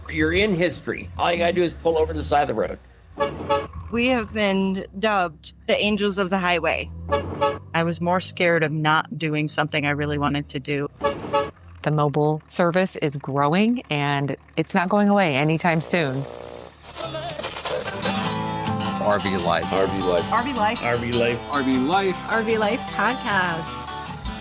You're in history. All you got to do is pull over to the side of the road. We have been dubbed the angels of the highway. I was more scared of not doing something I really wanted to do. The mobile service is growing and it's not going away anytime soon. RV Life. RV Life. RV Life. RV Life. RV Life. RV Life Podcast.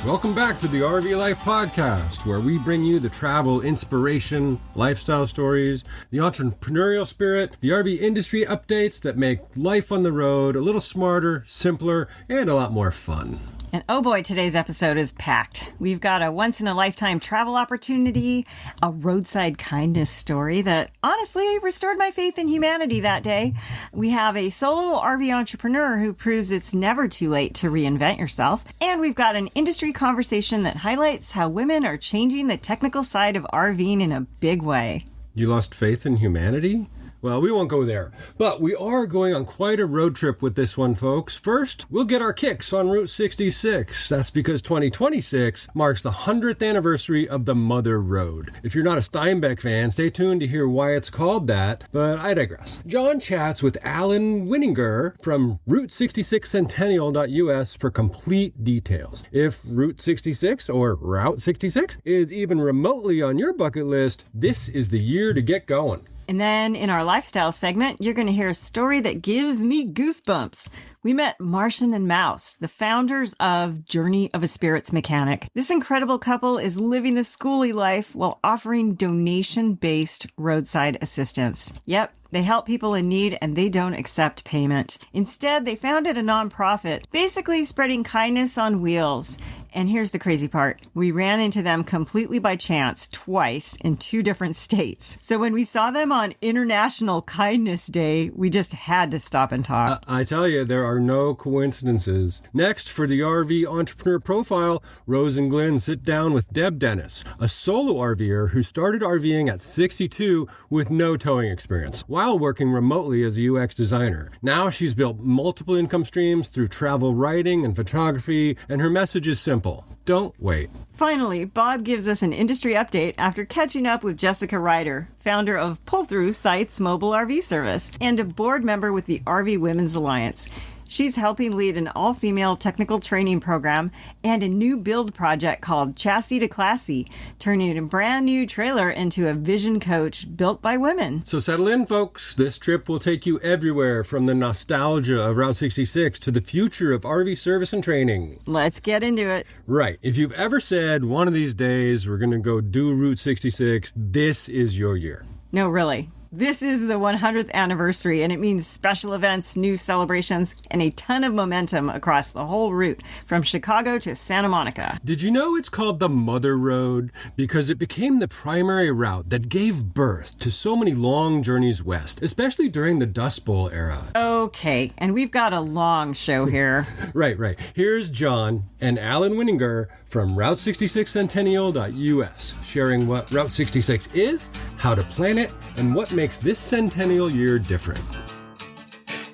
Welcome back to the RV Life Podcast, where we bring you the travel inspiration, lifestyle stories, the entrepreneurial spirit, the RV industry updates that make life on the road a little smarter, simpler, and a lot more fun. And oh boy, today's episode is packed. We've got a once-in-a-lifetime travel opportunity, a roadside kindness story that honestly restored my faith in humanity that day. We have a solo RV entrepreneur who proves it's never too late to reinvent yourself. And we've got an industry conversation that highlights how women are changing the technical side of RVing in a big way. You lost faith in humanity? Well, we won't go there, but we are going on quite a road trip with this one, folks. First, we'll get our kicks on Route 66. That's because 2026 marks the 100th anniversary of the Mother Road. If you're not a Steinbeck fan, stay tuned to hear why it's called that, but I digress. John chats with Alan Wininger from Route66Centennial.us for complete details. If Route 66 or Route 66 is even remotely on your bucket list, this is the year to get going. And then in our lifestyle segment, you're going to hear a story that gives me goosebumps. We met Martian and Mouse, the founders of Journey of a Spirits Mechanic. This incredible couple is living the schooly life while offering donation-based roadside assistance. Yep, they help people in need and they don't accept payment. Instead, they founded a nonprofit, basically spreading kindness on wheels. And here's the crazy part. We ran into them completely by chance twice in 2 different states. So when we saw them on International Kindness Day, we just had to stop and talk. I tell you, there are no coincidences. Next, for the RV entrepreneur profile, Rose and Glenn sit down with Deb Dennis, a solo RVer who started RVing at 62 with no towing experience, while working remotely as a UX designer. Now she's built multiple income streams through travel writing and photography, and her message is simple. Don't wait. Finally, Bob gives us an industry update after catching up with Jessica Ryder, founder of Pull-Through Sites Mobile RV Service and a board member with the RV Women's Alliance. She's helping lead an all-female technical training program and a new build project called Chassis to Classy, turning a brand new trailer into a vision coach built by women. So settle in, folks. This trip will take you everywhere from the nostalgia of Route 66 to the future of RV service and training. Let's get into it. Right. If you've ever said, one of these days we're going to go do Route 66, this is your year. No, really. This is the 100th anniversary, and it means special events, new celebrations, and a ton of momentum across the whole route from Chicago to Santa Monica. Did you know it's called the Mother Road? Because it became the primary route that gave birth to so many long journeys west, especially during the Dust Bowl era. Okay, and we've got a long show here. Right. Here's John and Alan Wininger from Route66Centennial.us, sharing what Route 66 is, how to plan it, and what makes this Centennial year different.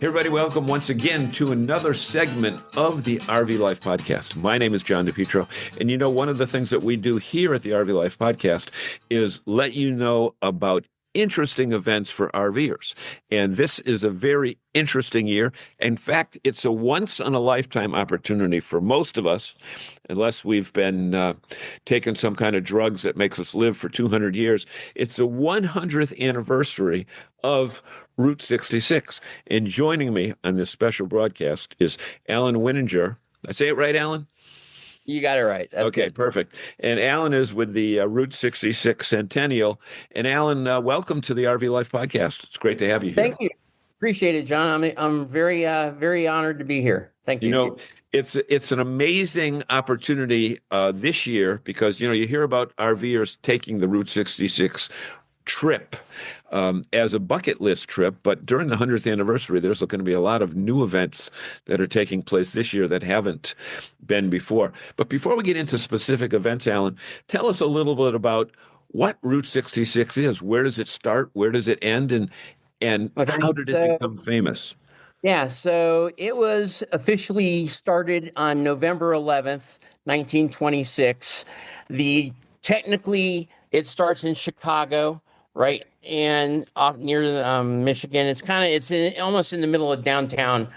Hey everybody, welcome once again to another segment of the RV Life Podcast. My name is John DePietro, and you know, one of the things that we do here at the RV Life Podcast is let you know about interesting events for RVers. And this is a very interesting year. In fact, it's a once-in-a-lifetime opportunity for most of us, unless we've been taking some kind of drugs that makes us live for 200 years. It's the 100th anniversary of Route 66. And joining me on this special broadcast is Alan Wininger. Did I say it right, Alan? You got it right. That's okay, good. Perfect. And Alan is with the Route 66 Centennial. And Alan, welcome to the RV Life Podcast. It's great to have you here. Thank you. Appreciate it, John. I'm very honored to be here. Thank you. You know, it's an amazing opportunity this year because, you know, you hear about RVers taking the Route 66 trip as a bucket list trip, but during the 100th anniversary, there's going to be a lot of new events that are taking place this year that haven't been before. But before we get into specific events, Alan, tell us a little bit about what Route 66 is. Where does it start? Where does it end? And how did it become famous? Yeah, so it was officially started on November 11th, 1926. Technically, it starts in Chicago. right? And off near Michigan. It's almost in the middle of downtown.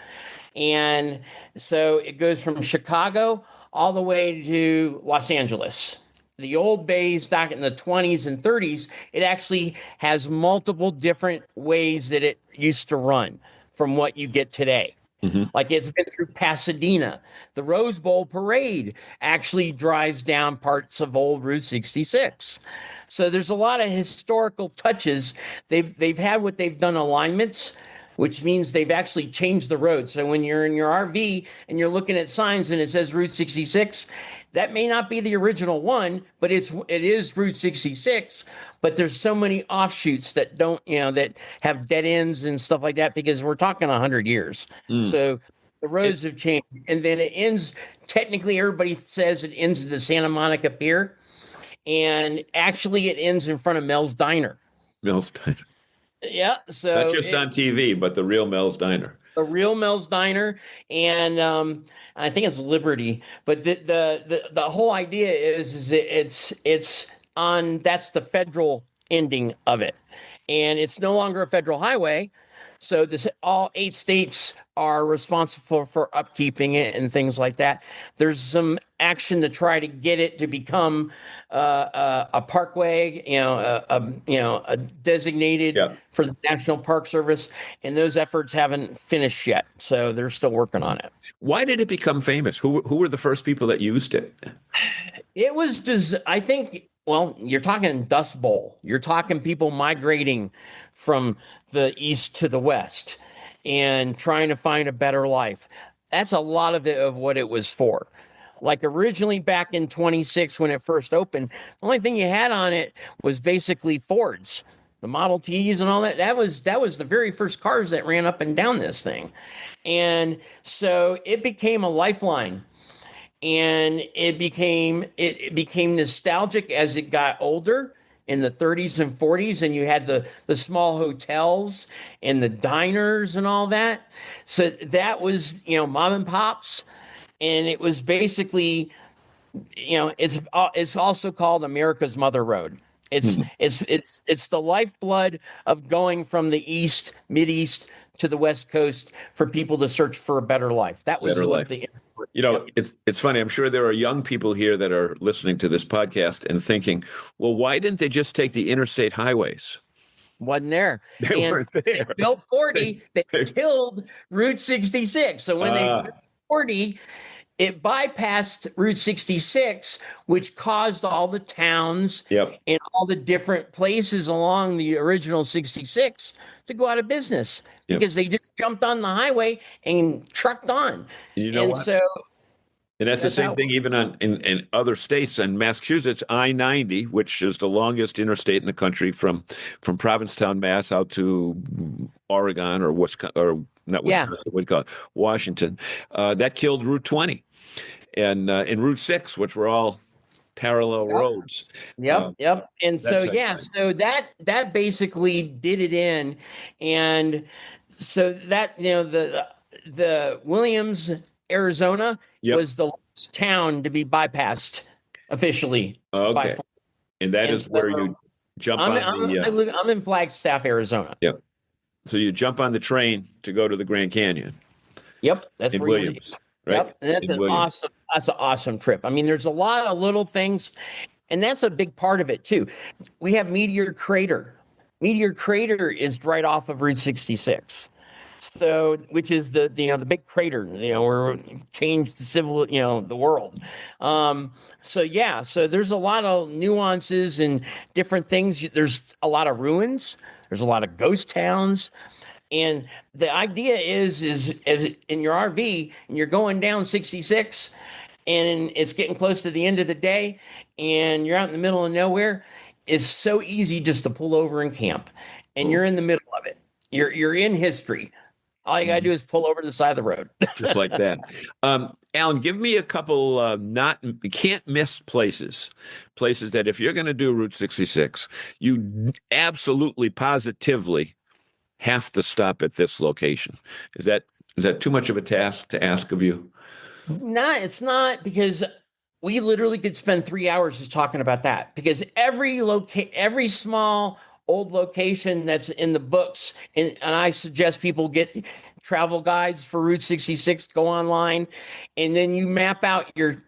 And so it goes from Chicago all the way to Los Angeles. The old bays back in the 20s and 30s, it actually has multiple different ways that it used to run from what you get today. Like it's been through Pasadena. The Rose Bowl parade actually drives down parts of old Route 66. So there's a lot of historical touches. They've had what they've done alignments, which means they've actually changed the road. So when you're in your RV and you're looking at signs and it says Route 66, that may not be the original one, but it is Route 66. But there's so many offshoots that don't, that have dead ends and stuff like that, because we're talking 100 years. So the roads have changed. And then it ends, technically everybody says it ends at the Santa Monica Pier. And actually it ends in front of Mel's Diner. Mel's Diner. Yeah. So not just on TV, but the real Mel's Diner. The real Mel's Diner, and I think it's Liberty. But the whole idea is it's on, that's the federal ending of it, and it's no longer a federal highway. So all 8 states are responsible for upkeeping it and things like that. There's some action to try to get it to become a parkway, a designated for the National Park Service, and those efforts haven't finished yet. So they're still working on it. Why did it become famous? Who were the first people that used it? It was just, I think, well, you're talking Dust Bowl. You're talking people migrating from the east to the west and trying to find a better life. That's a lot of it, of what it was for. Like originally back in 26, when it first opened, the only thing you had on it was basically Fords, the Model Ts and all that. That was the very first cars that ran up and down this thing. And so it became a lifeline. And it became nostalgic as it got older in the 30s and 40s, and you had the small hotels and the diners and all that. So that was, mom and pops, and it was basically, it's also called America's Mother Road. It's the lifeblood of going from the East, Mideast to the West Coast for people to search for a better life. That was what the it's funny. I'm sure there are young people here that are listening to this podcast and thinking, well, why didn't they just take the interstate highways? Wasn't there. They weren't there. They built 40. They killed Route 66. So when they built 40, it bypassed Route 66, which caused all the towns and all the different places along the original 66 to go out of business because they just jumped on the highway and trucked on. You know what? And that's the same thing even in other states. In Massachusetts, I-90, which is the longest interstate in the country from Provincetown, Mass, out to Oregon or Wisconsin, not Wisconsin, what do you call it? Washington. That killed Route 20 and Route 6, which were all parallel roads. Yep. And so that basically did it in, and so that the Williams, Arizona was the last town to be bypassed officially. Okay, and that is where you jump on the. I'm in Flagstaff, Arizona. Yep. So you jump on the train to go to the Grand Canyon. Yep, that's in where Williams. Right? Yep, and that's an awesome trip. I mean, there's a lot of little things, and that's a big part of it too. We have Meteor Crater. Meteor Crater is right off of Route 66. So, which is the big crater, where it changed the world. So there's a lot of nuances and different things. There's a lot of ruins. There's a lot of ghost towns. And the idea is in your RV and you're going down 66 and it's getting close to the end of the day and you're out in the middle of nowhere, it's so easy just to pull over and camp. And you're in the middle of it. You're in history. All you got to do is pull over to the side of the road. Just like that. Alan, give me a couple can't miss places that if you're going to do Route 66, you absolutely positively have to stop at this location. Is that too much of a task to ask of you? No, it's not, because we literally could spend 3 hours just talking about that, because every small old location that's in the books. And I suggest people get travel guides for Route 66, go online, and then you map out your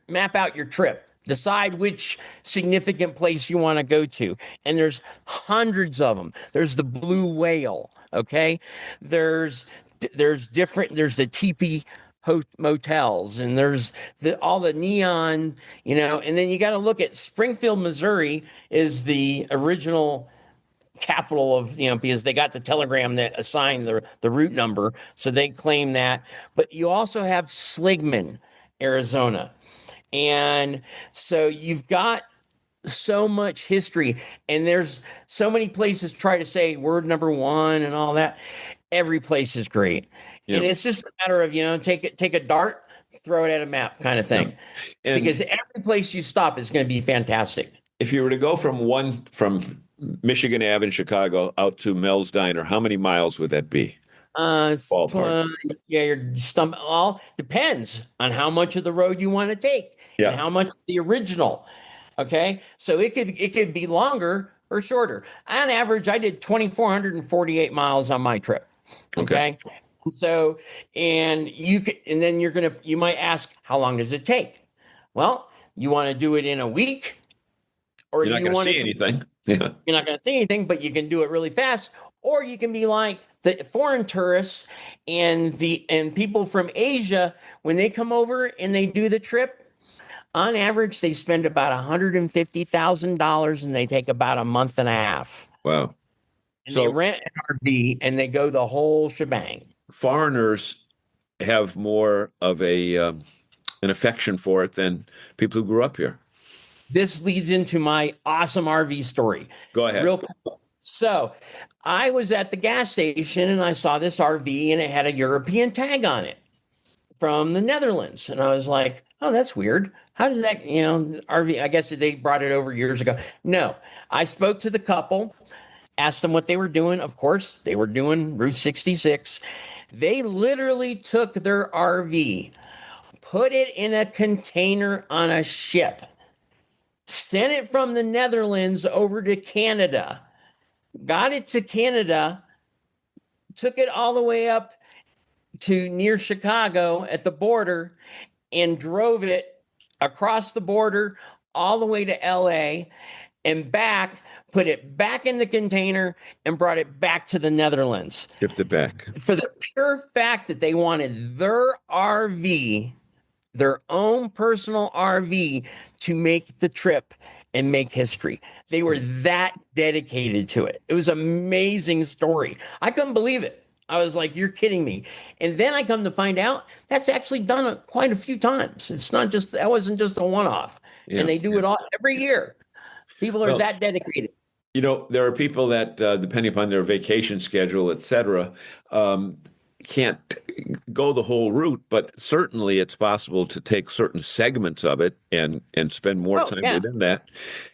trip. Decide which significant place you want to go to. And there's hundreds of them. There's the Blue Whale, okay? There's there's the teepee motels, and there's all the neon, and then you got to look at Springfield, Missouri is the original capital of, because they got the telegram that assigned the route number, so they claim that. But you also have Sligman, Arizona. And so you've got so much history, and there's so many places try to say word number one and all that. Every place is great. And it's just a matter of, take a dart, throw it at a map kind of thing. Because every place you stop is going to be fantastic. If you were to go from Michigan Ave in Chicago out to Mel's Diner, how many miles would that be? Your stomach all depends on how much of the road you want to take and how much the original. Okay, so it could be longer or shorter. On average, I did 2,448 miles on my trip. Okay. So, and you might ask, how long does it take? Well, you want to do it in a week, or you're not going to see anything. Yeah. You're not going to see anything, but you can do it really fast, or you can be like the foreign tourists and people from Asia when they come over and they do the trip. On average, they spend about $150,000 and they take about a month and a half. Wow. And they rent an RV and they go the whole shebang. Foreigners have more of an affection for it than people who grew up here. This leads into my awesome RV story. Go ahead. Real quick. So I was at the gas station and I saw this RV and it had a European tag on it from the Netherlands. And I was like, oh, that's weird. How did that, RV, I guess they brought it over years ago. No, I spoke to the couple, asked them what they were doing. Of course, they were doing Route 66. They literally took their RV, put it in a container on a ship, sent it from the Netherlands over to Canada, got it to Canada, took it all the way up to near Chicago at the border, and drove it across the border all the way to LA and back, put it back in the container, and brought it back to the Netherlands. Shipped it back. For the pure fact that they wanted their RV, their own personal RV, to make the trip and make history. They were that dedicated to it. It was an amazing story. I couldn't believe it. I was like, you're kidding me. And then I come to find out that's actually done quite a few times. That wasn't just a one-off. Yeah, and they do it all every year. People are that dedicated. There are people that, depending upon their vacation schedule, et cetera, can't go the whole route, but certainly it's possible to take certain segments of it and spend more time within that.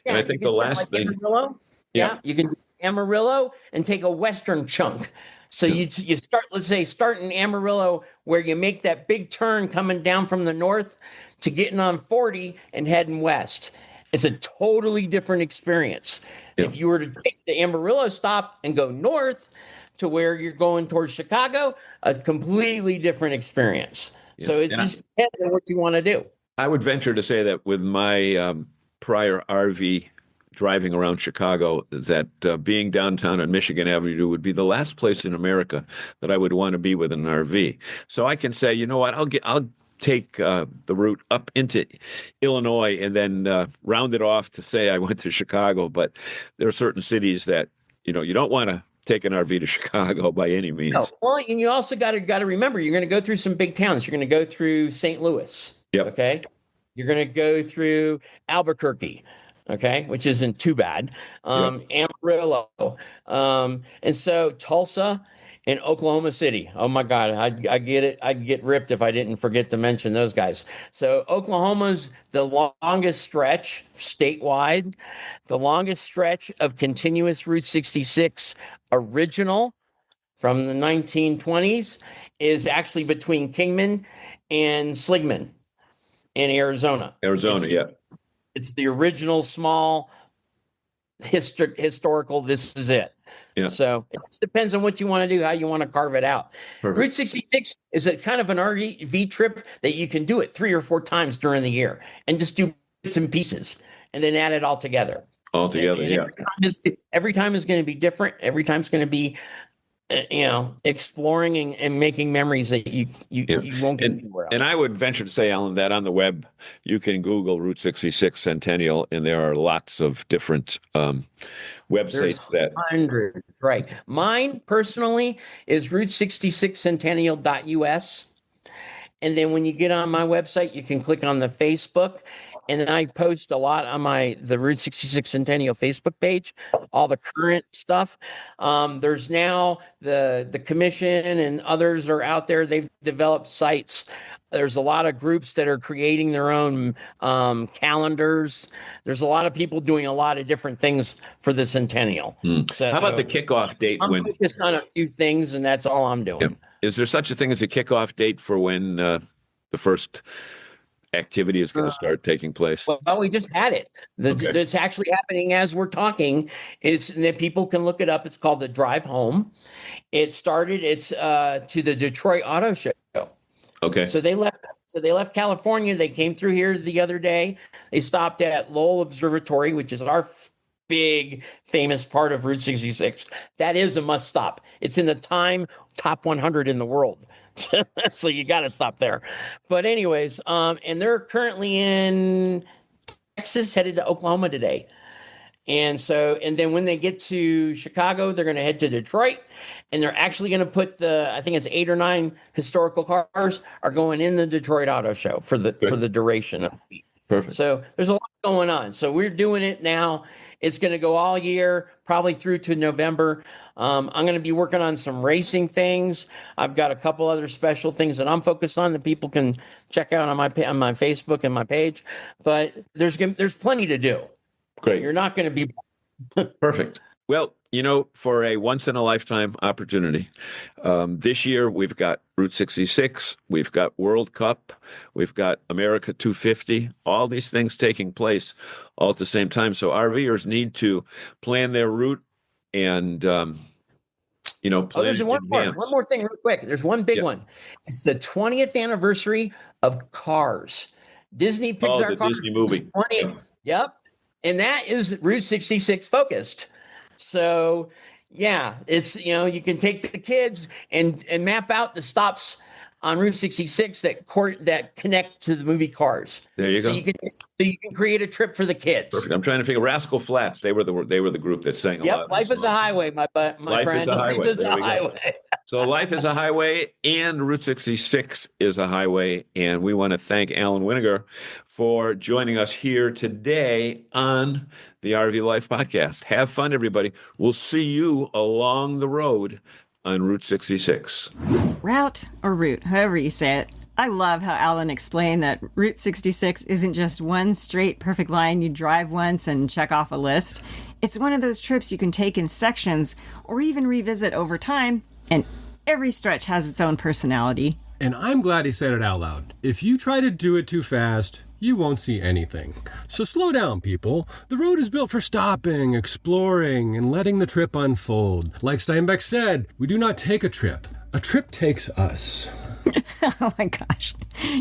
Yeah, and I think the last thing, Amarillo. Yeah, you can do Amarillo and take a western chunk. So you start, let's say, start in Amarillo, where you make that big turn coming down from the north to getting on 40 and heading west. It's a totally different experience. Yeah. If you were to take the Amarillo stop and go north to where you're going towards Chicago, a completely different experience. Yeah. So it just depends on what you want to do. I would venture to say that with my prior RV driving around Chicago, that being downtown on Michigan Avenue would be the last place in America that I would want to be with an RV. So I can say, you know what, I'll take the route up into Illinois and then round it off to say I went to Chicago. But there are certain cities that, you don't want to take an RV to Chicago by any means. No. Well, and you also got to remember, you're going to go through some big towns. You're going to go through St. Louis. Yep. Okay. You're going to go through Albuquerque. Okay, which isn't too bad. Amarillo, and so Tulsa and Oklahoma City. Oh my God, I get it. I'd get ripped if I didn't forget to mention those guys. So Oklahoma's the longest stretch statewide, the longest stretch of continuous Route 66 original from the 1920s is actually between Kingman and Sligman in Arizona. Yeah. It's the original small historical, this is it. Yeah. So it just depends on what you want to do, how you want to carve it out. Perfect. Route 66 is a kind of an RV trip that you can do it 3 or 4 times during the year and just do bits and pieces and then add it all together. Altogether, yeah. Every time is going to be different. Every time is going to be, exploring and making memories that you won't get anywhere else. And I would venture to say, Alan, that on the web, you can Google Route 66 Centennial, and there are lots of different websites There's hundreds, right? Mine personally is route66centennial.us. And then when you get on my website, you can click on the Facebook. And then I post a lot on the Route 66 Centennial Facebook page, all the current stuff. There's now the commission and others are out there. They've developed sites. There's a lot of groups that are creating their own calendars. There's a lot of people doing a lot of different things for the Centennial. So how about the kickoff date? I'm focused on a few things, and that's all I'm doing. Yeah. Is there such a thing as a kickoff date for when the first activity is going to start taking place? Well, we just had it. That's actually happening as we're talking. Is that people can look it up. It's called the Drive Home. It's to the Detroit Auto Show. Okay. So they left California. They came through here the other day. They stopped at Lowell Observatory, which is our big famous part of Route 66. That is a must stop. It's in the Time top 100 in the world. So you got to stop there. But anyways, and they're currently in Texas, headed to Oklahoma today. And then when they get to Chicago, they're going to head to Detroit, and they're actually going to put I think it's 8 or 9 historical cars are going in the Detroit Auto Show for the duration of the week. Perfect. So there's a lot going on. So we're doing it now. It's going to go all year, probably through to November. I'm going to be working on some racing things. I've got a couple other special things that I'm focused on that people can check out on my Facebook and my page. But there's plenty to do. Great. You're not going to be perfect. Well, for a once-in-a-lifetime opportunity, this year we've got Route 66, we've got World Cup, we've got America 250, all these things taking place all at the same time. So RVers need to plan their route and, plan there's one more thing real quick. There's one big one. It's the 20th anniversary of Cars. Disney Pixar the Cars. Disney movie. 20th. Yep. And that is Route 66 focused. So, yeah, it's, you can take the kids and map out the stops on Route 66 that connect to the movie Cars. There you go. So you can create a trip for the kids. Perfect. I'm trying to figure Rascal Flatts. They were the group that sang a lot. Life is a highway, my friend. Life is a highway. So life is a highway, and Route 66 is a highway. And we want to thank Alan Wininger for joining us here today on the RV Life podcast. Have fun, everybody. We'll see you along the road on Route 66. Route or route, however you say it. I love how Alan explained that Route 66 isn't just one straight perfect line you drive once and check off a list. It's one of those trips you can take in sections or even revisit over time, and every stretch has its own personality. And I'm glad he said it out loud. If you try to do it too fast, you won't see anything. So slow down, people. The road is built for stopping, exploring, and letting the trip unfold. Like Steinbeck said, we do not take a trip takes us. Oh my gosh.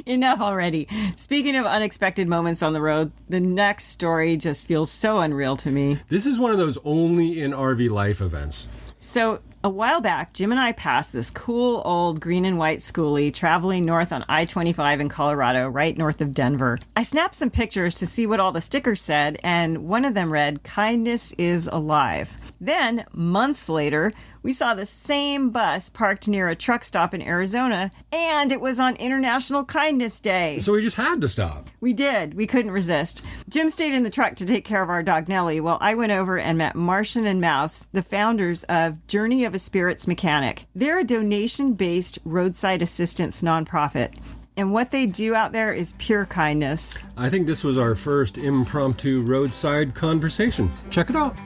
Enough already. Speaking of unexpected moments on the road, the next story just feels so unreal to me. This is one of those only in RV Life events. So a while back, Jim and I passed this cool old green and white schoolie traveling north on I-25 in Colorado, right north of Denver. I snapped some pictures to see what all the stickers said, and one of them read, "Kindness is alive." Then, months later, we saw the same bus parked near a truck stop in Arizona, and it was on International Kindness Day. So we just had to stop. We did. We couldn't resist. Jim stayed in the truck to take care of our dog Nellie, while I went over and met Martian and Mouse, the founders of Journey of a Spirits Mechanic. They're a donation-based roadside assistance nonprofit. And what they do out there is pure kindness. I think this was our first impromptu roadside conversation. Check it out.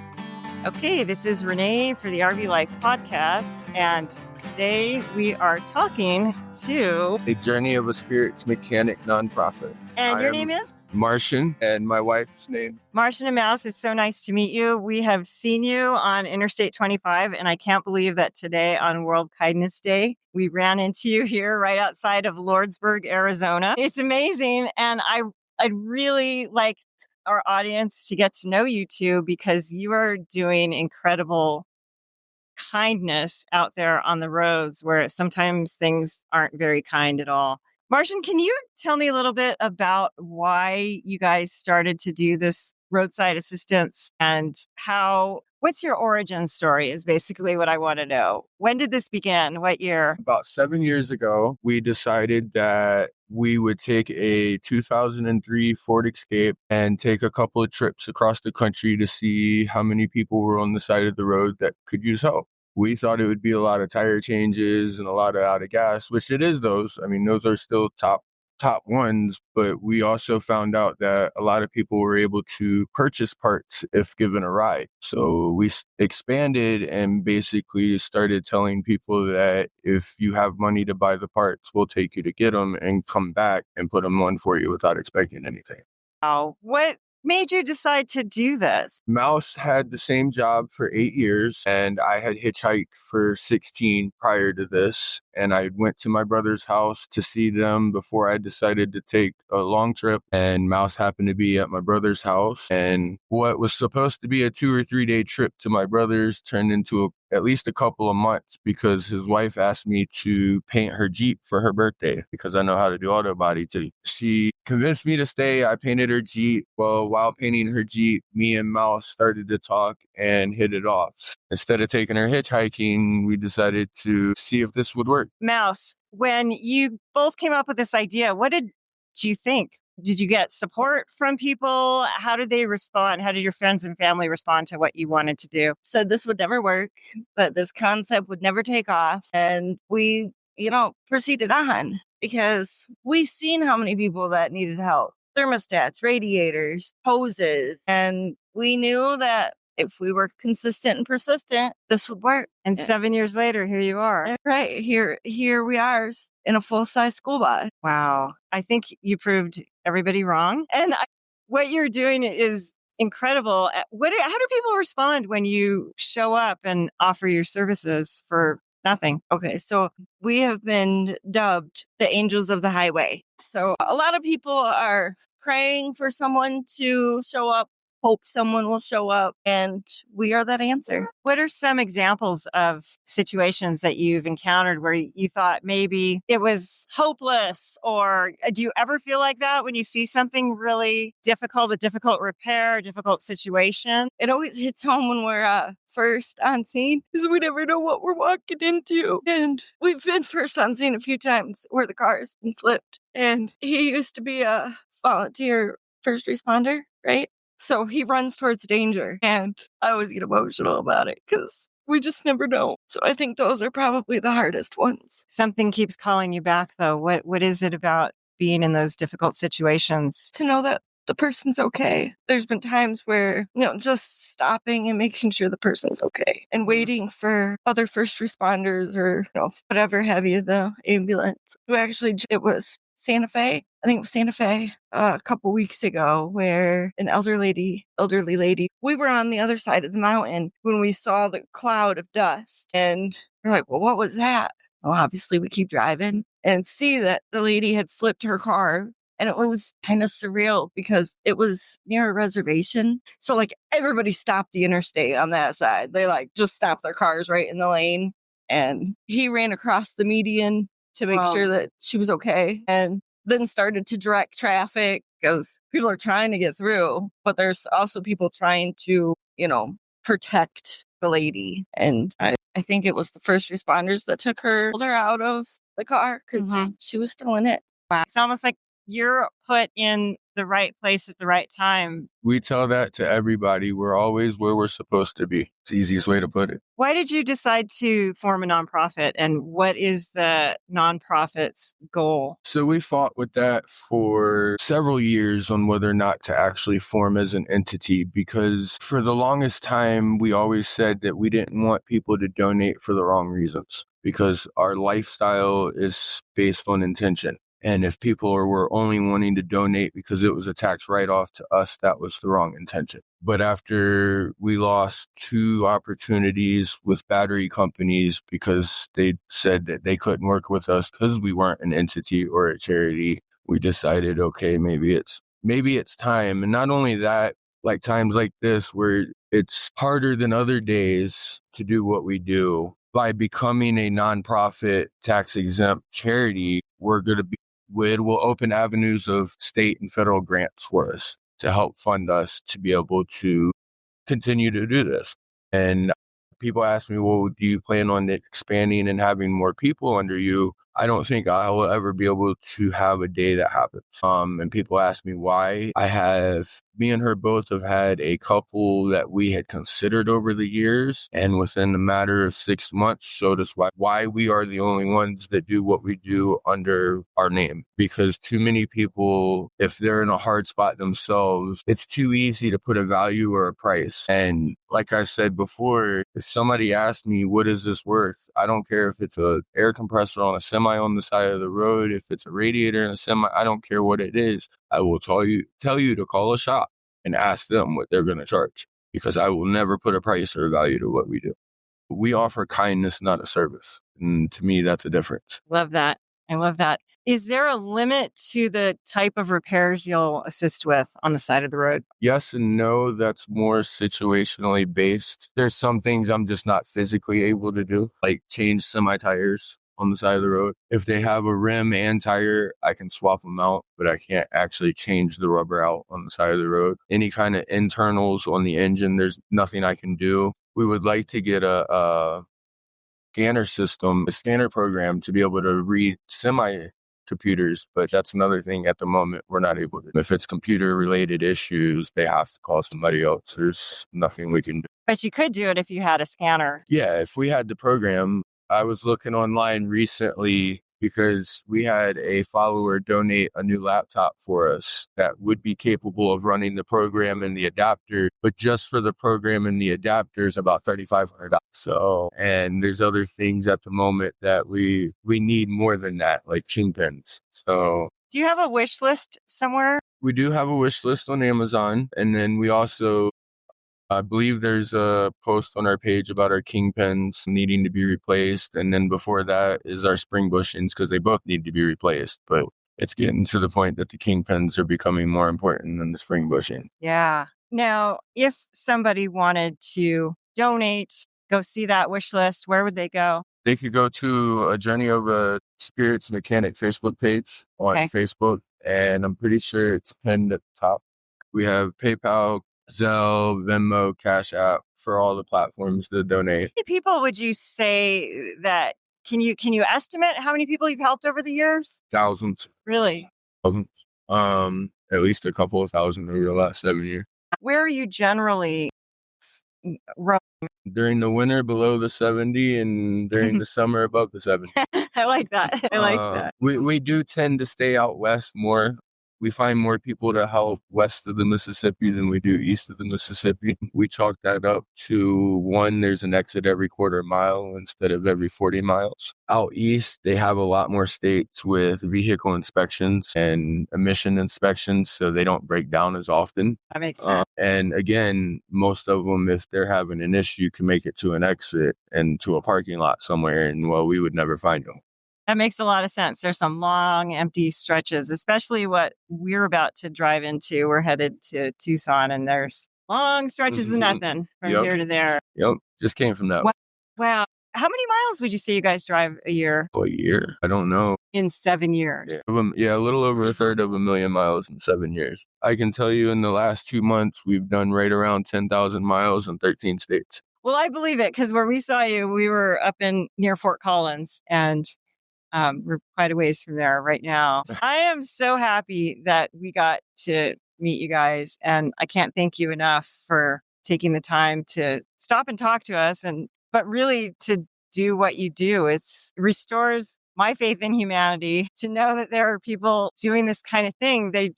Okay, this is Renee for the RV Life podcast, and Today we are talking to... A Journey of a Spirits Mechanic nonprofit. And your name is? Martian, and my wife's name. Martian and Mouse, it's so nice to meet you. We have seen you on Interstate 25, and I can't believe that today on World Kindness Day, we ran into you here right outside of Lordsburg, Arizona. It's amazing, and I'd really like our audience to get to know you two because you are doing incredible kindness out there on the roads where sometimes things aren't very kind at all. Martian, can you tell me a little bit about why you guys started to do this roadside assistance and what's your origin story is basically what I want to know. When did this begin? What year? About 7 years ago, we decided that we would take a 2003 Ford Escape and take a couple of trips across the country to see how many people were on the side of the road that could use help. We thought it would be a lot of tire changes and a lot of out of gas, which it is those. I mean, those are still top ones, but we also found out that a lot of people were able to purchase parts if given a ride. So we expanded and basically started telling people that if you have money to buy the parts, we'll take you to get them and come back and put them on for you without expecting anything. Oh, what made you decide to do this? Mouse had the same job for 8 years, and I had hitchhiked for 16 prior to this. And I went to my brother's house to see them before I decided to take a long trip. And Mouse happened to be at my brother's house. And what was supposed to be a 2 or 3 day trip to my brother's turned into at least a couple of months because his wife asked me to paint her Jeep for her birthday because I know how to do auto body too. She convinced me to stay. I painted her Jeep. Well, while painting her Jeep, me and Mouse started to talk and hit it off. Instead of taking her hitchhiking, we decided to see if this would work. Mouse, when you both came up with this idea, what did you think? Did you get support from people? How did they respond? How did your friends and family respond to what you wanted to do? Said this would never work, that this concept would never take off. And we, proceeded on because we seen how many people that needed help. Thermostats, radiators, hoses. And we knew that if we were consistent and persistent, this would work. And 7 years later, here you are. Right. Here we are in a full-size school bus. Wow. I think you proved everybody wrong. And what you're doing is incredible. How do people respond when you show up and offer your services for nothing? Okay, so we have been dubbed the angels of the highway. So a lot of people are praying for someone to show up, hope someone will show up, and we are that answer. What are some examples of situations that you've encountered where you thought maybe it was hopeless? Or do you ever feel like that when you see something really difficult, a difficult repair, a difficult situation? It always hits home when we're first on scene because we never know what we're walking into. And we've been first on scene a few times where the car has been flipped. And he used to be a volunteer first responder, right? So he runs towards danger, and I always get emotional about it because we just never know. So I think those are probably the hardest ones. Something keeps calling you back, though. What is it about being in those difficult situations? To know that the person's okay. There's been times where, just stopping and making sure the person's okay and waiting for other first responders or, whatever have you, the ambulance. It was Santa Fe. I think it was Santa Fe a couple weeks ago where an elderly lady, we were on the other side of the mountain when we saw the cloud of dust and we're like, well, what was that? Well, obviously we keep driving and see that the lady had flipped her car. And it was kind of surreal because it was near a reservation. So everybody stopped the interstate on that side. They just stopped their cars right in the lane. And he ran across the median to make sure that she was okay. And then started to direct traffic because people are trying to get through. But there's also people trying to, protect the lady. And I think it was the first responders that pulled her out of the car because she was still in it. Wow. It's almost like you're put in the right place at the right time. We tell that to everybody. We're always where we're supposed to be. It's the easiest way to put it. Why did you decide to form a nonprofit, and what is the nonprofit's goal? So we fought with that for several years on whether or not to actually form as an entity, because for the longest time, we always said that we didn't want people to donate for the wrong reasons, because our lifestyle is based on intention. And if people were only wanting to donate because it was a tax write-off to us, that was the wrong intention. But after we lost 2 opportunities with battery companies because they said that they couldn't work with us because we weren't an entity or a charity, we decided, okay, maybe it's time. And not only that, like times like this where it's harder than other days to do what we do, by becoming a nonprofit tax-exempt charity, it will open avenues of state and federal grants for us to help fund us to be able to continue to do this. And people ask me, well, do you plan on expanding and having more people under you? I don't think I will ever be able to have a day that happens. And people ask me why. Me and her both have had a couple that we had considered over the years, and within a matter of 6 months showed us why we are the only ones that do what we do under our name. Because too many people, if they're in a hard spot themselves, it's too easy to put a value or a price. And like I said before, if somebody asks me, what is this worth? I don't care if it's an air compressor on a semi on the side of the road, if it's a radiator in a semi, I don't care what it is. I will tell you to call a shop and ask them what they're going to charge, because I will never put a price or a value to what we do. We offer kindness, not a service. And to me, that's a difference. Love that. I love that. Is there a limit to the type of repairs you'll assist with on the side of the road? Yes and no. That's more situationally based. There's some things I'm just not physically able to do, like change semi-tires on the side of the road. If they have a rim and tire, I can swap them out, but I can't actually change the rubber out on the side of the road. Any kind of internals on the engine, there's nothing I can do. We would like to get a scanner program to be able to read semi-computers, but that's another thing at the moment we're not able to. If it's computer-related issues, they have to call somebody else. There's nothing we can do. But you could do it if you had a scanner. Yeah, if we had the program. I was looking online recently because we had a follower donate a new laptop for us that would be capable of running the program and the adapter, but just for the program and the adapter is about $3,500. So, and there's other things at the moment that we need more than that, like kingpins. So, do you have a wish list somewhere? We do have a wish list on Amazon, and then we also, I believe there's a post on our page about our kingpins needing to be replaced. And then before that is our spring bushings, because they both need to be replaced. But it's getting to the point that the kingpins are becoming more important than the spring bushing. Yeah. Now, if somebody wanted to donate, go see that wish list, where would they go? They could go to a Journey of a Spirits Mechanic Facebook page on Facebook. And I'm pretty sure it's pinned at the top. We have PayPal, Zelle, Venmo, Cash App for all the platforms to donate. How many people would you say that, can you estimate how many people you've helped over the years? Thousands. Really? Thousands. At least a couple of thousand over the last 7 years. Where are you generally roaming? During the winter below the 70 and during the summer above the 70. I like that. I like that. We do tend to stay out west more. We find more people to help west of the Mississippi than we do east of the Mississippi. We chalk that up to, one, there's an exit every quarter mile instead of every 40 miles. Out east, they have a lot more states with vehicle inspections and emission inspections, so they don't break down as often. That makes sense. And again, most of them, if they're having an issue, can make it to an exit and to a parking lot somewhere, and well, we would never find them. That makes a lot of sense. There's some long, empty stretches, especially what we're about to drive into. We're headed to Tucson, and there's long stretches of nothing from here to there. Yep, just came from that. Wow. How many miles would you say you guys drive a year? A year? I don't know. In 7 years? Yeah, a little over a third of 1 million miles in 7 years. I can tell you in the last 2 months, we've done right around 10,000 miles in 13 states. Well, I believe it, because when we saw you, we were up near Fort Collins, and We're quite a ways from there right now. I am so happy that we got to meet you guys. And I can't thank you enough for taking the time to stop and talk to us but really to do what you do. It restores my faith in humanity to know that there are people doing this kind of thing. They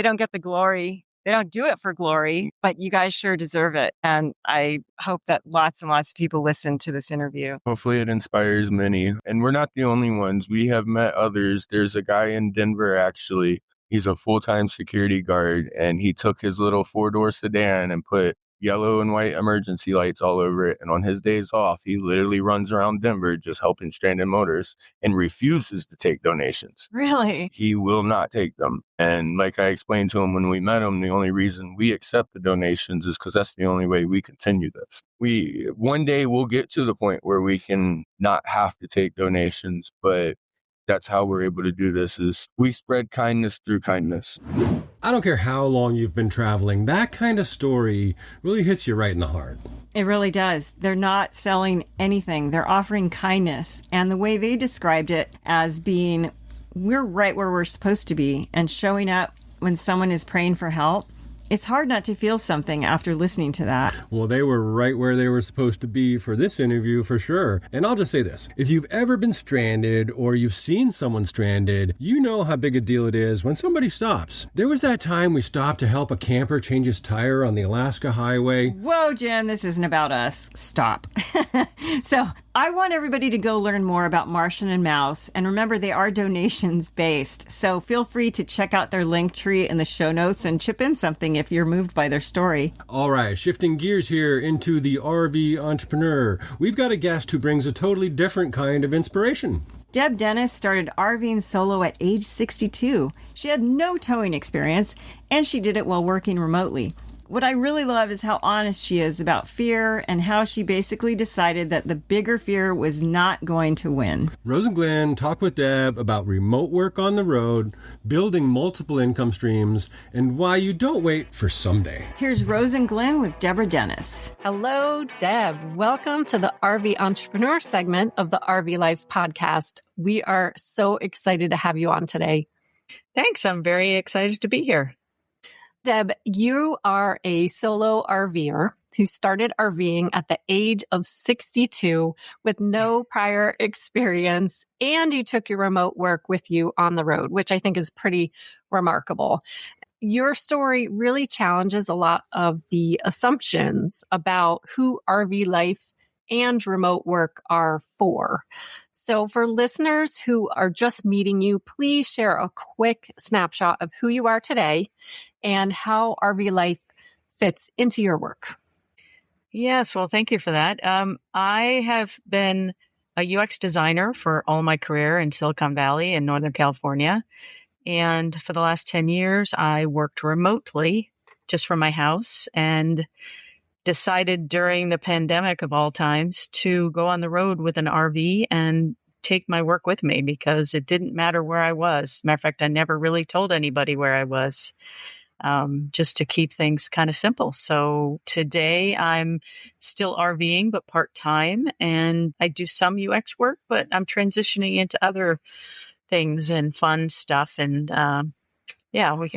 don't get the glory. They don't do it for glory, but you guys sure deserve it. And I hope that lots and lots of people listen to this interview. Hopefully it inspires many. And we're not the only ones. We have met others. There's a guy in Denver, actually. He's a full-time security guard, and he took his little 4-door sedan and put yellow and white emergency lights all over it. And on his days off, he literally runs around Denver just helping stranded motorists and refuses to take donations. Really? He will not take them. And like I explained to him when we met him, the only reason we accept the donations is because that's the only way we continue this. One day we'll get to the point where we can not have to take donations, but that's how we're able to do this, is we spread kindness through kindness. I don't care how long you've been traveling, that kind of story really hits you right in the heart. It really does. They're not selling anything. They're offering kindness. And the way they described it as being, we're right where we're supposed to be, and showing up when someone is praying for help. It's hard not to feel something after listening to that. Well, they were right where they were supposed to be for this interview, for sure. And I'll just say this. If you've ever been stranded or you've seen someone stranded, you know how big a deal it is when somebody stops. There was that time we stopped to help a camper change his tire on the Alaska highway. Whoa, Jim, this isn't about us. Stop. So I want everybody to go learn more about Martian and Mouse. And remember, they are donations based. So feel free to check out their link tree in the show notes and chip in something if you're moved by their story. All right, shifting gears here into the RV entrepreneur. We've got a guest who brings a totally different kind of inspiration. Deb Dennis started RVing solo at age 62. She had no towing experience, and she did it while working remotely. What I really love is how honest she is about fear and how she basically decided that the bigger fear was not going to win. Rose and Glenn talk with Deb about remote work on the road, building multiple income streams, and why you don't wait for someday. Here's Rose and Glenn with Deborah Dennis. Hello, Deb. Welcome to the RV Entrepreneur segment of the RV Life podcast. We are so excited to have you on today. Thanks. I'm very excited to be here. Deb, you are a solo RVer who started RVing at the age of 62 with no prior experience, and you took your remote work with you on the road, which I think is pretty remarkable. Your story really challenges a lot of the assumptions about who RV life and remote work are for. So for listeners who are just meeting you, please share a quick snapshot of who you are today and how RV life fits into your work. Yes, well, thank you for that. I have been a UX designer for all my career in Silicon Valley in Northern California. And for the last 10 years, I worked remotely just from my house and decided during the pandemic of all times to go on the road with an RV and take my work with me because it didn't matter where I was. Matter of fact, I never really told anybody where I was, just to keep things kind of simple. So today I'm still RVing, but part-time, and I do some UX work, but I'm transitioning into other things and fun stuff. And I'm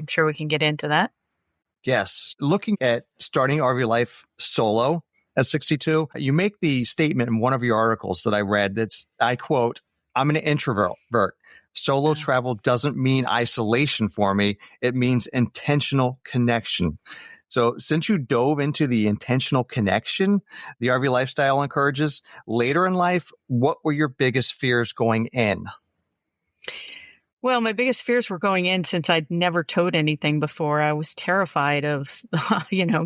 sure we can get into that. Yes. Looking at starting RV life solo at 62, you make the statement in one of your articles that I read that's, I quote, "I'm an introvert. Solo travel doesn't mean isolation for me. It means intentional connection." So since you dove into the intentional connection the RV lifestyle encourages, later in life, what were your biggest fears going in? Well, my biggest fears were going in since I'd never towed anything before. I was terrified of,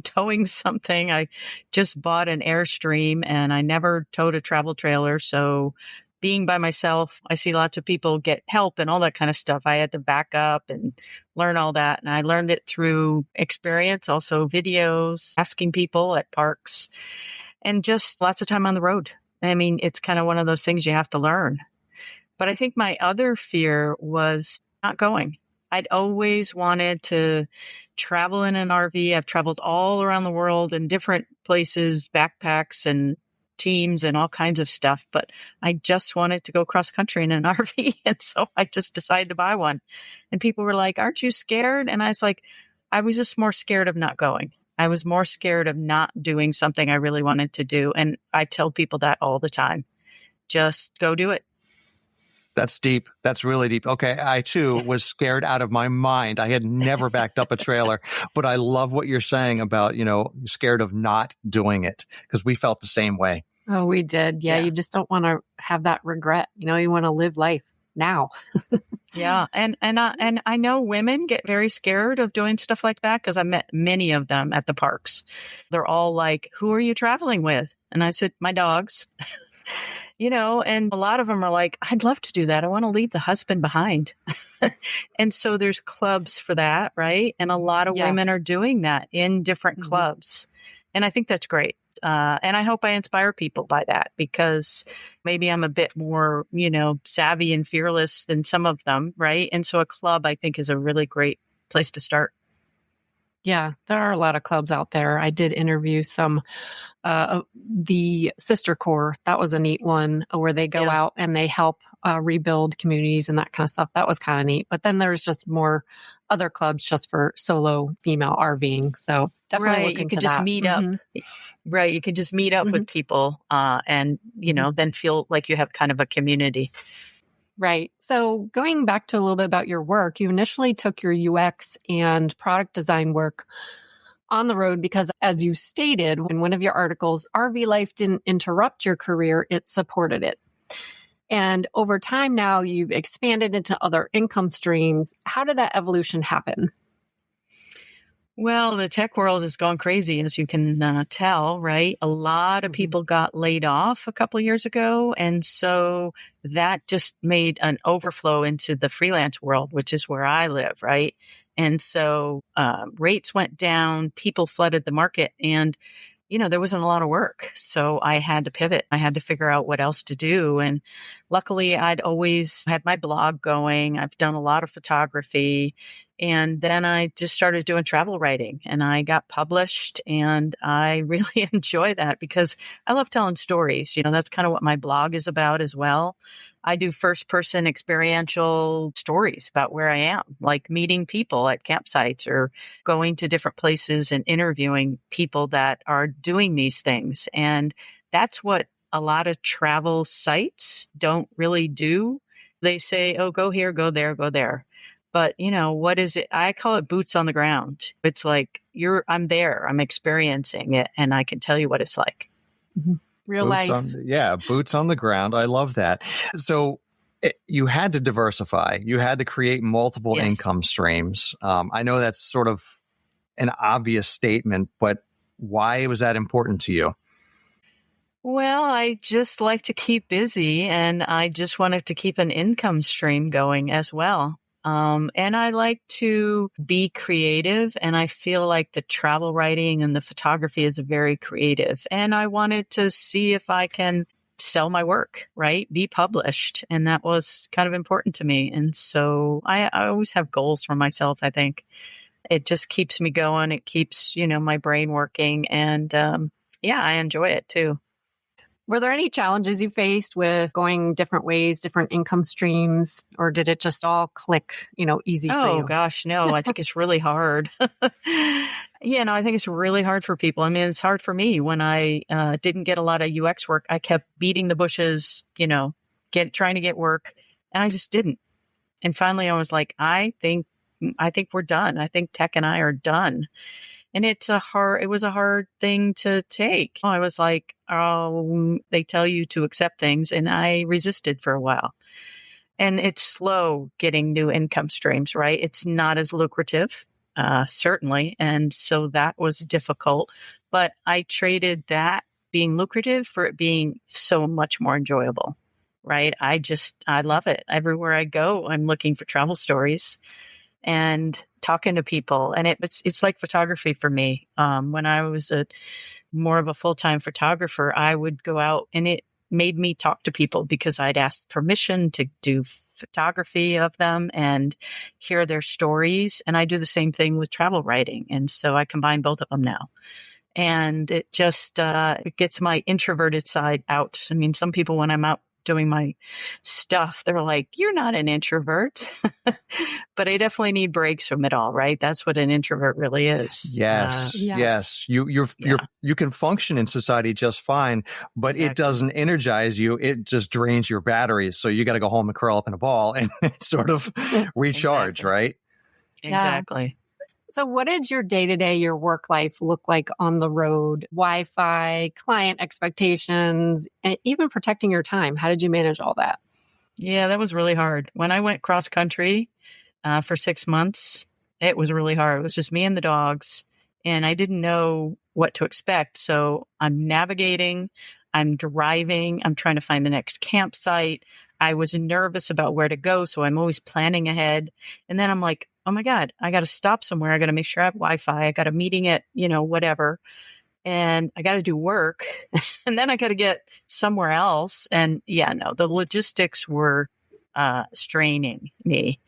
towing something. I just bought an Airstream and I never towed a travel trailer. So being by myself, I see lots of people get help and all that kind of stuff. I had to back up and learn all that. And I learned it through experience, also videos, asking people at parks, and just lots of time on the road. I mean, it's kind of one of those things you have to learn. But I think my other fear was not going. I'd always wanted to travel in an RV. I've traveled all around the world in different places, backpacks, and teams and all kinds of stuff, but I just wanted to go cross country in an RV. And so I just decided to buy one. And people were like, aren't you scared? And I was like, I was just more scared of not going. I was more scared of not doing something I really wanted to do. And I tell people that all the time. Just go do it. That's deep. That's really deep. Okay. I too was scared out of my mind. I had never backed up a trailer, but I love what you're saying about, scared of not doing it, because we felt the same way. Oh, we did. Yeah. You just don't want to have that regret. You want to live life now. Yeah. And I know women get very scared of doing stuff like that, because I met many of them at the parks. They're all like, who are you traveling with? And I said, my dogs. And a lot of them are like, I'd love to do that. I want to leave the husband behind. And so there's clubs for that, right? And a lot of women are doing that in different clubs. And I think that's great. And I hope I inspire people by that, because maybe I'm a bit more, savvy and fearless than some of them, right? And so a club, I think, is a really great place to start. Yeah, there are a lot of clubs out there. I did interview some, the Sister Corps. That was a neat one, where they go out and they help rebuild communities and that kind of stuff. That was kind of neat. But then there's just more other clubs just for solo female RVing. So definitely look into that. You could just meet up. Right. You could just meet up with people and, then feel like you have kind of a community. Right. So going back to a little bit about your work, you initially took your UX and product design work on the road because, as you stated in one of your articles, RV life didn't interrupt your career, it supported it. And over time now, you've expanded into other income streams. How did that evolution happen? Well, the tech world has gone crazy, as you can tell, right? A lot of people got laid off a couple of years ago. And so that just made an overflow into the freelance world, which is where I live, right? And so rates went down, people flooded the market, and there wasn't a lot of work. So I had to pivot. I had to figure out what else to do. And luckily, I'd always had my blog going. I've done a lot of photography. And then I just started doing travel writing, and I got published, and I really enjoy that because I love telling stories. That's kind of what my blog is about as well. I do first-person experiential stories about where I am, like meeting people at campsites or going to different places and interviewing people that are doing these things. And that's what a lot of travel sites don't really do. They say, oh, go here, go there, go there. But, what is it? I call it boots on the ground. It's like I'm there, I'm experiencing it, and I can tell you what it's like. Real life. Boots on the ground. I love that. So you had to diversify. You had to create multiple income streams. I know that's sort of an obvious statement, but why was that important to you? Well, I just like to keep busy, and I just wanted to keep an income stream going as well. And I like to be creative, and I feel like the travel writing and the photography is very creative. And I wanted to see if I can sell my work, right? Be published. And that was kind of important to me. And so I always have goals for myself, I think. It just keeps me going. It keeps, my brain working. And I enjoy it too. Were there any challenges you faced with going different ways, different income streams, or did it just all click, easy for you? Oh, gosh, no. I think it's really hard. I think it's really hard for people. I mean, it's hard for me when I didn't get a lot of UX work. I kept beating the bushes, trying to get work, and I just didn't. And finally, I was like, I think we're done. I think tech and I are done. And it was a hard thing to take. I was like, oh, they tell you to accept things. And I resisted for a while. And it's slow getting new income streams, right? It's not as lucrative, certainly. And so that was difficult. But I traded that being lucrative for it being so much more enjoyable, right? I love it. Everywhere I go, I'm looking for travel stories and talking to people. And it's like photography for me. When I was more of a full-time photographer, I would go out, and it made me talk to people because I'd asked permission to do photography of them and hear their stories. And I do the same thing with travel writing. And so I combine both of them now. And it just it gets my introverted side out. I mean, some people, when I'm out doing my stuff, they're like, "You're not an introvert." But I definitely need breaks from it all, right? That's what an introvert really is. Yes. You can function in society just fine, but it doesn't energize you. It just drains your batteries. So you got to go home and curl up in a ball and sort of recharge, right? Exactly. So what did your day-to-day, your work life look like on the road? Wi-Fi, client expectations, and even protecting your time. How did you manage all that? Yeah, that was really hard. When I went cross country for 6 months, it was really hard. It was just me and the dogs, and I didn't know what to expect. So I'm navigating, I'm driving, I'm trying to find the next campsite. I was nervous about where to go, so I'm always planning ahead. And then I'm like, oh my God, I got to stop somewhere. I got to make sure I have Wi-Fi. I got a meeting at, whatever. And I got to do work. And then I got to get somewhere else. And the logistics were straining me.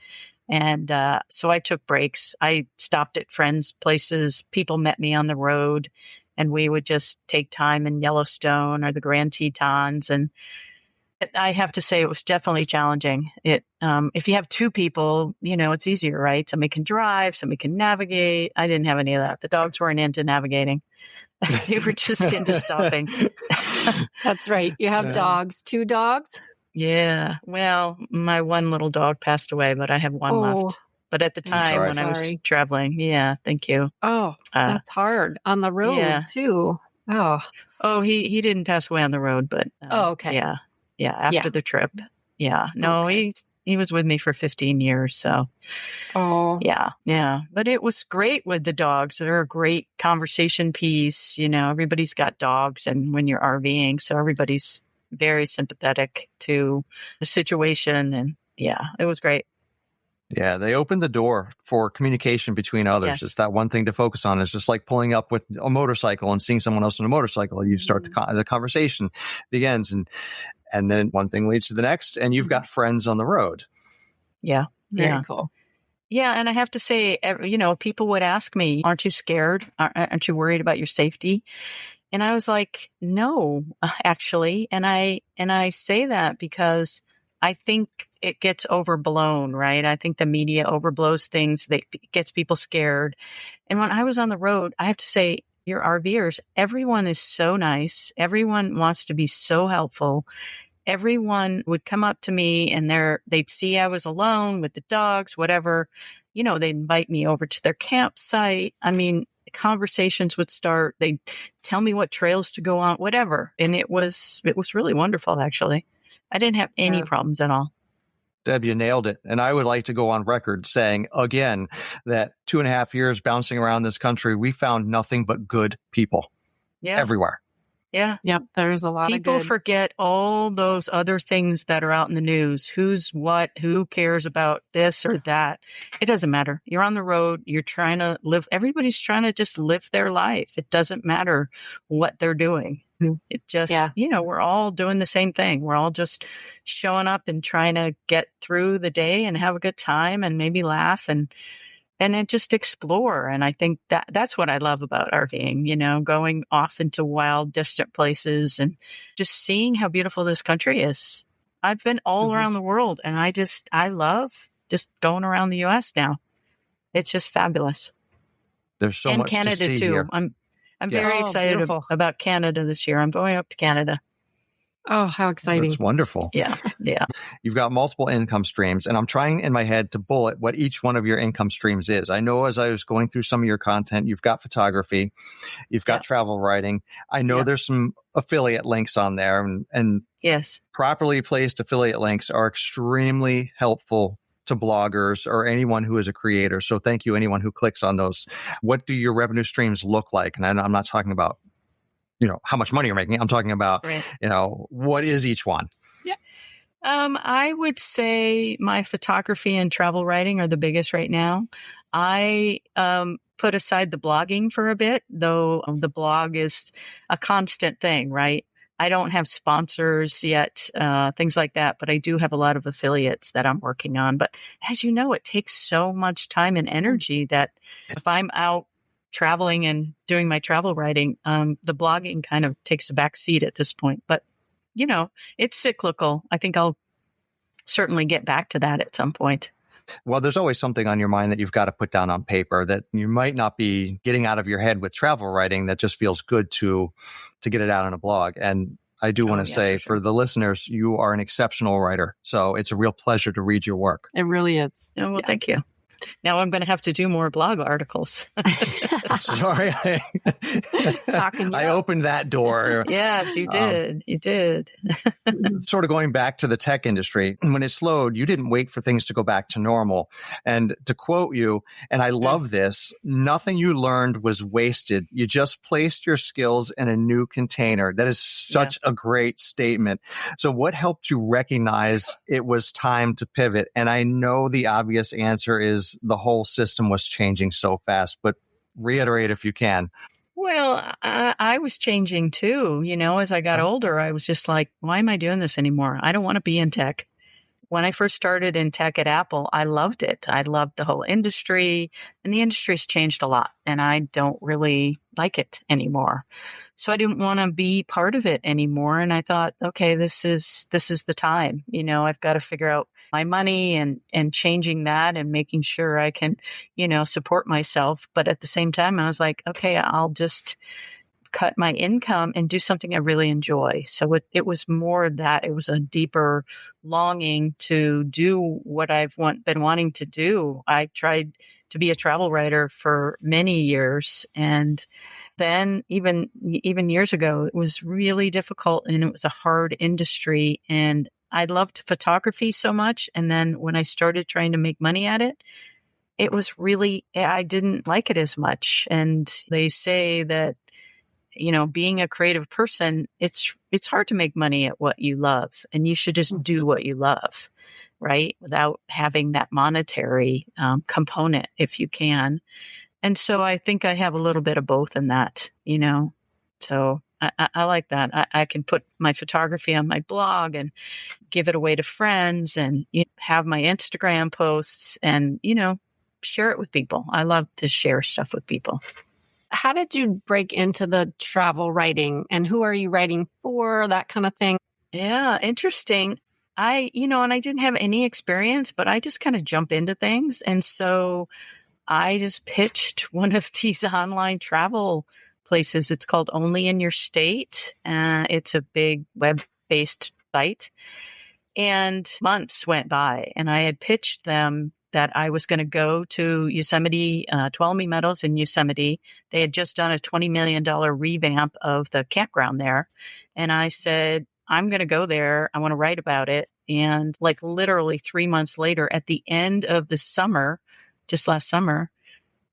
And so I took breaks. I stopped at friends' places. People met me on the road, and we would just take time in Yellowstone or the Grand Tetons. And I have to say, it was definitely challenging. If you have two people, it's easier, right? Somebody can drive, somebody can navigate. I didn't have any of that. The dogs weren't into navigating. They were just into stopping. That's right. You have dogs, 2 dogs? Yeah. Well, my one little dog passed away, but I have one left. But at the time when I was traveling, thank you. Oh, that's hard. On the road, too. Oh, he didn't pass away on the road, but okay. After the trip. Yeah. No, he was with me for 15 years. So, yeah. But it was great with the dogs. They're a great conversation piece. Everybody's got dogs, and when you're RVing, so everybody's very sympathetic to the situation. And it was great. Yeah, they opened the door for communication between others. Yes. It's that one thing to focus on. It's just like pulling up with a motorcycle and seeing someone else on a motorcycle. You start the conversation begins, and then one thing leads to the next, and you've got friends on the road. Yeah. Very cool. Yeah. And I have to say, people would ask me, aren't you scared? Aren't you worried about your safety? And I was like, no, actually. And I say that because I think it gets overblown, right? I think the media overblows things. That gets people scared. And when I was on the road, I have to say, your RVers, everyone is so nice. Everyone wants to be so helpful. Everyone would come up to me, and they'd see I was alone with the dogs, whatever. They'd invite me over to their campsite. I mean, conversations would start. They'd tell me what trails to go on, whatever. And it was really wonderful, actually. I didn't have any problems at all. Deb, you nailed it. And I would like to go on record saying again that 2.5 years bouncing around this country, we found nothing but good people everywhere. Yeah. Yep. There's a lot People of good. forget all those other things that are out in the news. Who's what, who cares about this or that. It doesn't matter. You're on the road. You're trying to live. Everybody's trying to just live their life. It doesn't matter what they're doing. It just, we're all doing the same thing. We're all just showing up and trying to get through the day and have a good time and maybe laugh and just explore. And I think that's what I love about RVing, going off into wild, distant places and just seeing how beautiful this country is. I've been all around the world, and I love just going around the U.S. now. It's just fabulous. There's so much Canada to see too. here. I'm very excited about Canada this year. I'm going up to Canada. Oh, how exciting. That's wonderful. Yeah. You've got multiple income streams, and I'm trying in my head to bullet what each one of your income streams is. I know as I was going through some of your content, you've got photography, you've got travel writing. I know there's some affiliate links on there, and yes, properly placed affiliate links are extremely helpful to bloggers or anyone who is a creator. So thank you, anyone who clicks on those. What do your revenue streams look like? And I'm not talking about, how much money you're making. I'm talking about, what is each one? Yeah. I would say my photography and travel writing are the biggest right now. I put aside the blogging for a bit, though the blog is a constant thing, right? I don't have sponsors yet, things like that, but I do have a lot of affiliates that I'm working on. But as you know, it takes so much time and energy that if I'm out traveling and doing my travel writing, the blogging kind of takes a back seat at this point. But, it's cyclical. I think I'll certainly get back to that at some point. Well, there's always something on your mind that you've got to put down on paper that you might not be getting out of your head with travel writing that just feels good to get it out on a blog. And I do want to say for the listeners, you are an exceptional writer. So it's a real pleasure to read your work. It really is. Oh, well, thank you. Now I'm going to have to do more blog articles. Sorry. I opened that door. Yes, you did. You did. Sort of going back to the tech industry, when it slowed, you didn't wait for things to go back to normal. And to quote you, and I love this, nothing you learned was wasted. You just placed your skills in a new container. That is such a great statement. So what helped you recognize it was time to pivot? And I know the obvious answer is the whole system was changing so fast, but reiterate if you can. Well, I was changing too. As I got older, I was just like, why am I doing this anymore? I don't want to be in tech. When I first started in tech at Apple, I loved it. I loved the whole industry, and the industry's changed a lot, and I don't really like it anymore. So I didn't want to be part of it anymore. And I thought, okay, this is the time. I've got to figure out my money and changing that and making sure I can, support myself. But at the same time, I was like, okay, I'll just cut my income and do something I really enjoy. So it was more that it was a deeper longing to do what I've been wanting to do. I tried to be a travel writer for many years, and then even years ago, it was really difficult and it was a hard industry. And I loved photography so much. And then when I started trying to make money at it, it was really, I didn't like it as much. And they say that, being a creative person, it's hard to make money at what you love, and you should just do what you love, right? Without having that monetary component if you can. And so I think I have a little bit of both in that, so I like that. I can put my photography on my blog and give it away to friends and have my Instagram posts and, share it with people. I love to share stuff with people. How did you break into the travel writing, and who are you writing for, that kind of thing? Yeah, interesting. I didn't have any experience, but I just kind of jump into things. And so I just pitched one of these online travel places. It's called Only in Your State. It's a big web-based site. And months went by, and I had pitched them that I was going to go to Yosemite, Tuolumne Meadows in Yosemite. They had just done a $20 million revamp of the campground there. And I said, I'm going to go there. I want to write about it. And like literally 3 months later, at the end of the summer, just last summer,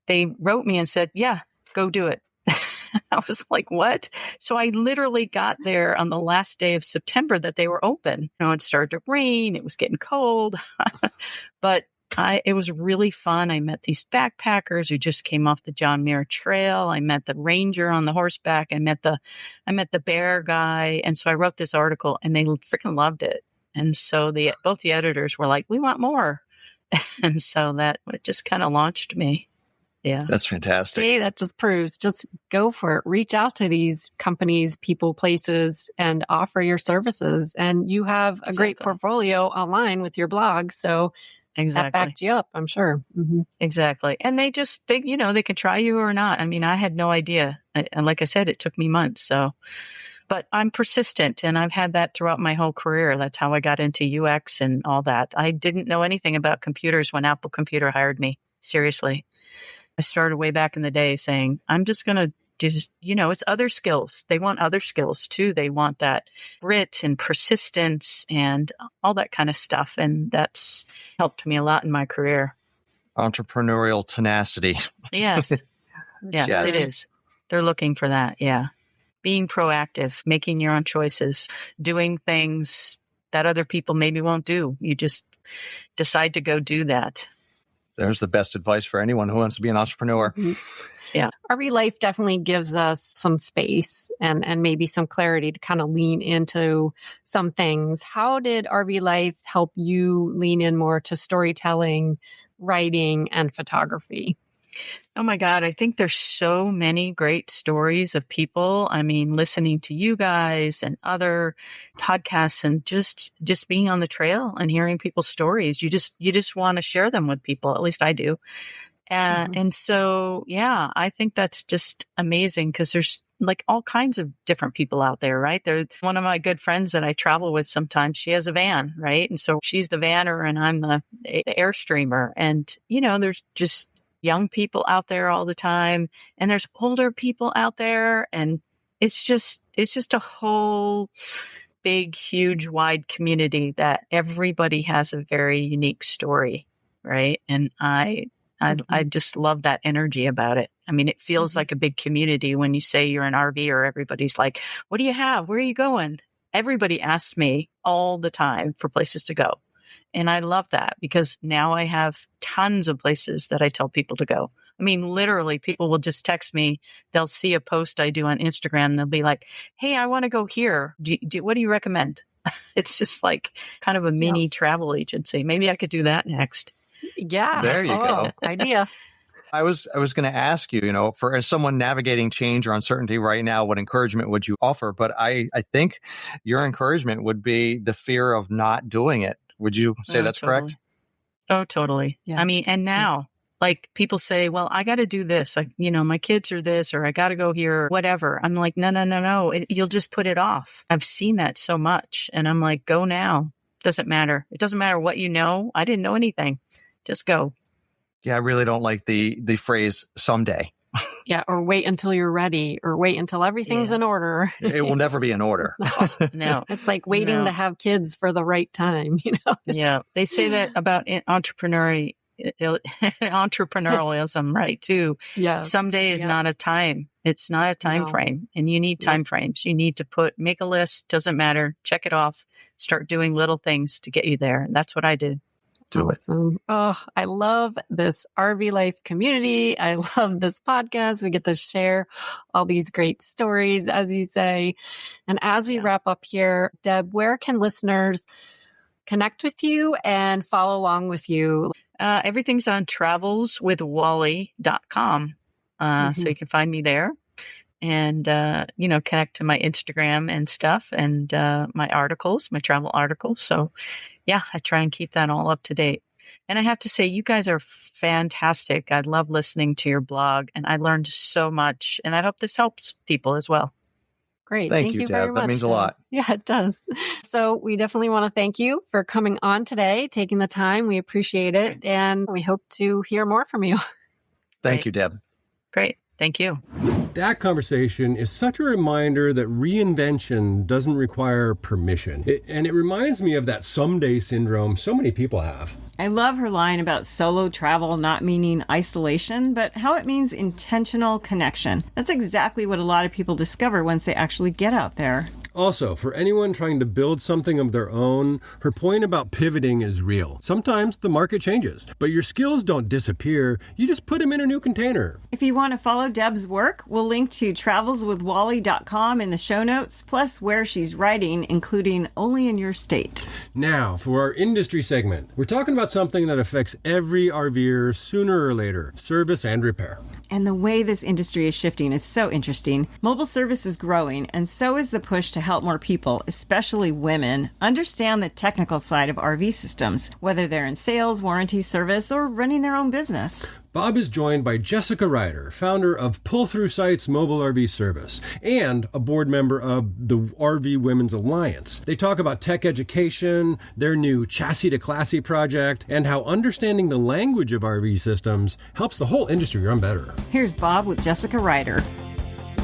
they wrote me and said, yeah, go do it. I was like, what? So I literally got there on the last day of September that they were open. It started to rain. It was getting cold, but it was really fun. I met these backpackers who just came off the John Muir Trail. I met the ranger on the horseback. I met the bear guy. And so I wrote this article, and they freaking loved it. And so both the editors were like, we want more. And so it just kind of launched me. Yeah. That's fantastic. See, that just proves, just go for it. Reach out to these companies, people, places, and offer your services. And you have a great portfolio online with your blog. So that backed you up, I'm sure. Mm-hmm. Exactly. And they can try you or not. I mean, I had no idea. And like I said, it took me months. But I'm persistent, and I've had that throughout my whole career. That's how I got into UX and all that. I didn't know anything about computers when Apple Computer hired me. Seriously. I started way back in the day saying, I'm just going to it's other skills. They want other skills too. They want that grit and persistence and all that kind of stuff. And that's helped me a lot in my career. Entrepreneurial tenacity. Yes. Yes, it is. They're looking for that. Yeah. Being proactive, making your own choices, doing things that other people maybe won't do. You just decide to go do that. There's the best advice for anyone who wants to be an entrepreneur. Mm-hmm. Yeah. RV Life definitely gives us some space and maybe some clarity to kind of lean into some things. How did RV Life help you lean in more to storytelling, writing, and photography? Oh my God. I think there's so many great stories of people. I mean, listening to you guys and other podcasts and just being on the trail and hearing people's stories. You just want to share them with people. At least I do. And so, yeah, I think that's just amazing because there's like all kinds of different people out there, right? There's one of my good friends that I travel with sometimes. She has a van, right? And so she's the vanner and I'm the Airstreamer. And, there's just young people out there all the time. And there's older people out there. And it's just a whole big, huge, wide community that everybody has a very unique story, right? And I just love that energy about it. I mean, it feels like a big community when you say you're an RVer. Everybody's like, what do you have? Where are you going? Everybody asks me all the time for places to go. And I love that because now I have tons of places that I tell people to go. I mean, literally, people will just text me. They'll see a post I do on Instagram. And they'll be like, hey, I want to go here. What do you recommend? It's just like kind of a mini travel agency. Maybe I could do that next. Yeah. There you go. Idea. I was going to ask you, for as someone navigating change or uncertainty right now, what encouragement would you offer? But I think your encouragement would be the fear of not doing it. Would you say that's totally. correct? Oh, totally. Yeah. I mean, and now like people say, well, I got to do this. Like, my kids are this, or I got to go here, or whatever. I'm like, no. You'll just put it off. I've seen that so much. And I'm like, go now. Doesn't matter. It doesn't matter what you know. I didn't know anything. Just go. Yeah, I really don't like the phrase someday. Yeah, or wait until you're ready, or wait until everything's in order. It will never be in order. No. It's like waiting to have kids for the right time, Yeah, they say that about entrepreneurialism, right, too. Yeah. Someday is not a time. It's not a time frame, and you need time frames. You need to make a list, doesn't matter, check it off, start doing little things to get you there. And that's what I did. Awesome. Oh, I love this RV life community. I love this podcast. We get to share all these great stories, as you say. And as we wrap up here, Deb, where can listeners connect with you and follow along with you? Everything's on travelswithwally.com. So you can find me there and, connect to my Instagram and stuff and my articles, my travel articles. So yeah, I try and keep that all up to date. And I have to say, you guys are fantastic. I love listening to your blog and I learned so much. And I hope this helps people as well. Great. Thank you, very Deb. much. That means a lot. Yeah, it does. So we definitely want to thank you for coming on today, taking the time. We appreciate it. And we hope to hear more from you. Thank you, Deb. Great. Thank you. That conversation is such a reminder that reinvention doesn't require permission. And it reminds me of that someday syndrome so many people have. I love her line about solo travel not meaning isolation, but how it means intentional connection. That's exactly what a lot of people discover once they actually get out there. Also, for anyone trying to build something of their own, her point about pivoting is real. Sometimes the market changes, but your skills don't disappear. You just put them in a new container. If you want to follow Deb's work, we'll link to travelswithwally.com in the show notes, plus where she's writing, including Only in Your State. Now, for our industry segment, we're talking about something that affects every RVer sooner or later, service and repair. And the way this industry is shifting is so interesting. Mobile service is growing, and so is the push to help more people, especially women, understand the technical side of RV systems, whether they're in sales, warranty, service, or running their own business. Bob is joined by Jessica Ryder, founder of Pull Through Sight's mobile RV service, and a board member of the RV Women's Alliance. They talk about tech education, their new Chassis to Classy project, and how understanding the language of RV systems helps the whole industry run better. Here's Bob with Jessica Ryder.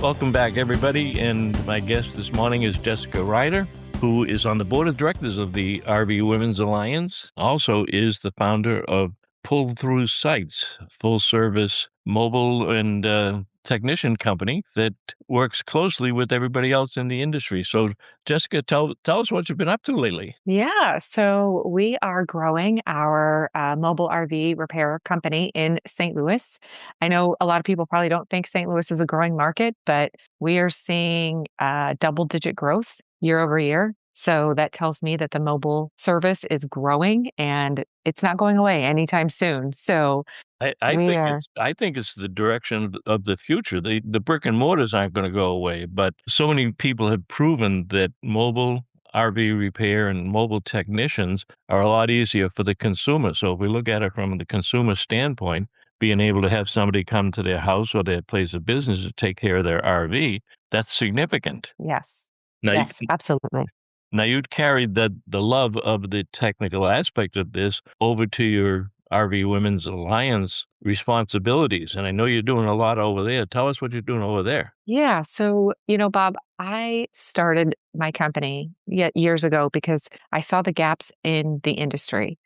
Welcome back, everybody. And my guest this morning is Jessica Ryder, who is on the board of directors of the RV Women's Alliance, also is the founder of Pull Through Sites, full-service mobile and technician company that works closely with everybody else in the industry. So, Jessica, tell us what you've been up to lately. Yeah, so we are growing our mobile RV repair company in St. Louis. I know a lot of people probably don't think St. Louis is a growing market, but we are seeing double-digit growth year over year. So that tells me that the mobile service is growing and it's not going away anytime soon. So I we think are, it's the direction of the future. The brick and mortars aren't going to go away, but so many people have proven that mobile RV repair and mobile technicians are a lot easier for the consumer. So if we look at it from the consumer standpoint, being able to have somebody come to their house or their place of business to take care of their RV, that's significant. yes, Now, yes, absolutely. now you'd carried the love of the technical aspect of this over to your RV Women's Alliance responsibilities. And I know you're doing a lot over there. Tell us what you're doing over there. Yeah. So, Bob, I started my company years ago because I saw the gaps in the industry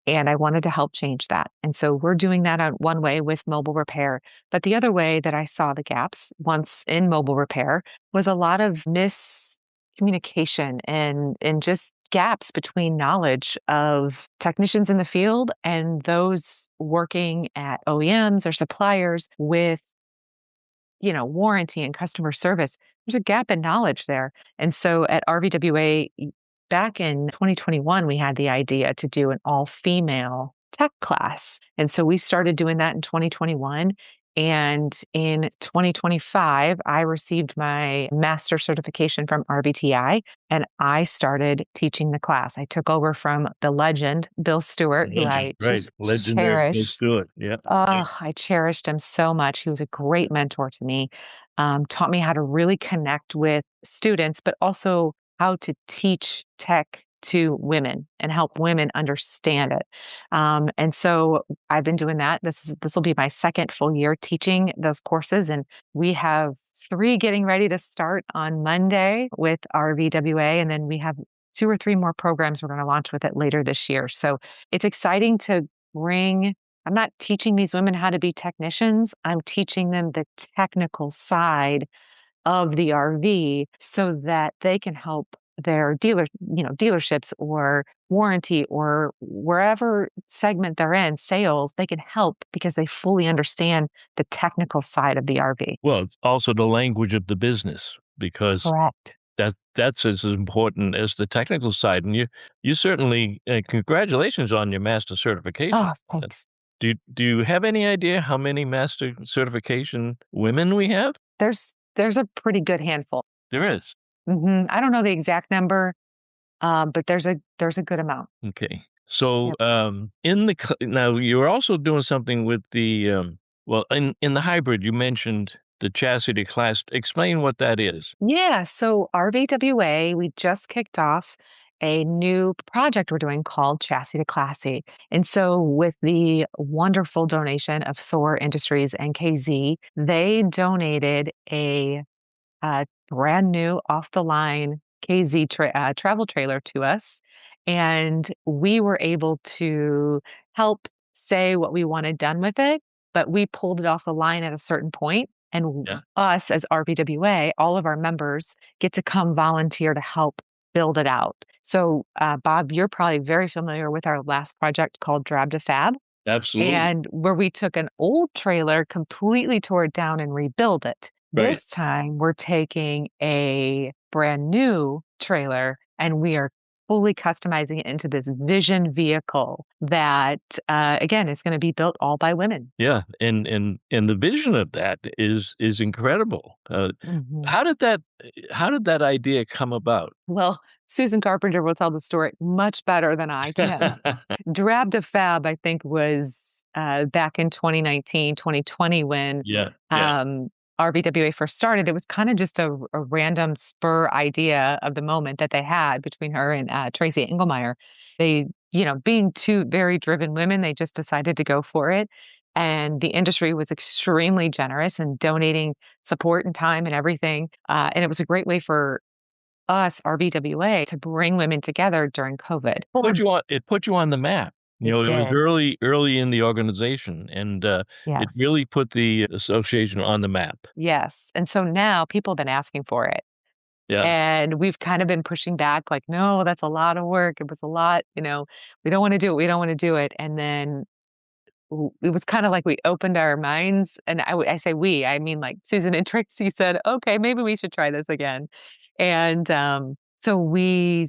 and I wanted to help change that. And so we're doing that on one way with mobile repair. But the other way that I saw the gaps once in mobile repair was a lot of miscommunication and just gaps between knowledge of technicians in the field and those working at OEMs or suppliers with warranty and customer service. There's a gap in knowledge there. And so at RVWA, back in 2021, we had the idea to do an all-female tech class. And so we started doing that in 2021. And in 2025, I received my master certification from RVTI, and I started teaching the class. I took over from the legend, Bill Stewart, who I just Legendary Bill cherish. Stewart. Yeah. Oh, I cherished him so much. He was a great mentor to me, taught me how to really connect with students, but also how to teach tech to women and help women understand it. And so I've been doing that. This will be my second full year teaching those courses. And we have 3 getting ready to start on Monday with RVWA. And then we have 2 or 3 more programs we're going to launch with it later this year. So it's exciting to I'm not teaching these women how to be technicians. I'm teaching them the technical side of the RV so that they can help their dealerships or warranty or wherever segment they're in, sales, they can help because they fully understand the technical side of the RV. Well, it's also the language of the business, because Correct. that's as important as the technical side. And you certainly, congratulations on your master certification. Oh, thanks. Do you have any idea how many master certification women we have? There's a pretty good handful. There is. I don't know the exact number, but there's a good amount. Okay. So, now you're also doing something with the, in the hybrid, you mentioned the chassis to class. Explain what that is. Yeah. So RVWA, we just kicked off a new project we're doing called Chassis to Classy. And so with the wonderful donation of Thor Industries and KZ, they donated a brand new off the line KZ travel trailer to us. And we were able to help say what we wanted done with it, but we pulled it off the line at a certain point. And us as RVWA, all of our members get to come volunteer to help build it out. So, Bob, you're probably very familiar with our last project called Drab to Fab. Absolutely. And where we took an old trailer, completely tore it down and rebuilt it. Right. This time we're taking a brand new trailer and we are fully customizing it into this vision vehicle that, again, is going to be built all by women. Yeah. And the vision of that is incredible. How did that idea come about? Well, Susan Carpenter will tell the story much better than I can. Drab to Fab, I think, was back in 2019, 2020 when RVWA first started. It was kind of just a random spur idea of the moment that they had between her and Tracy Engelmeyer. They, being 2 very driven women, they just decided to go for it. And the industry was extremely generous in donating support and time and everything. And it was a great way for us, RVWA, to bring women together during COVID. It put you on the map. It was early in the organization, and it really put the association on the map. Yes. And so now people have been asking for it. Yeah. And we've kind of been pushing back like, no, that's a lot of work. It was a lot, we don't want to do it. We don't want to do it. And then it was kind of like we opened our minds. And I say we, I mean like Susan and Tracy said, okay, maybe we should try this again. And so we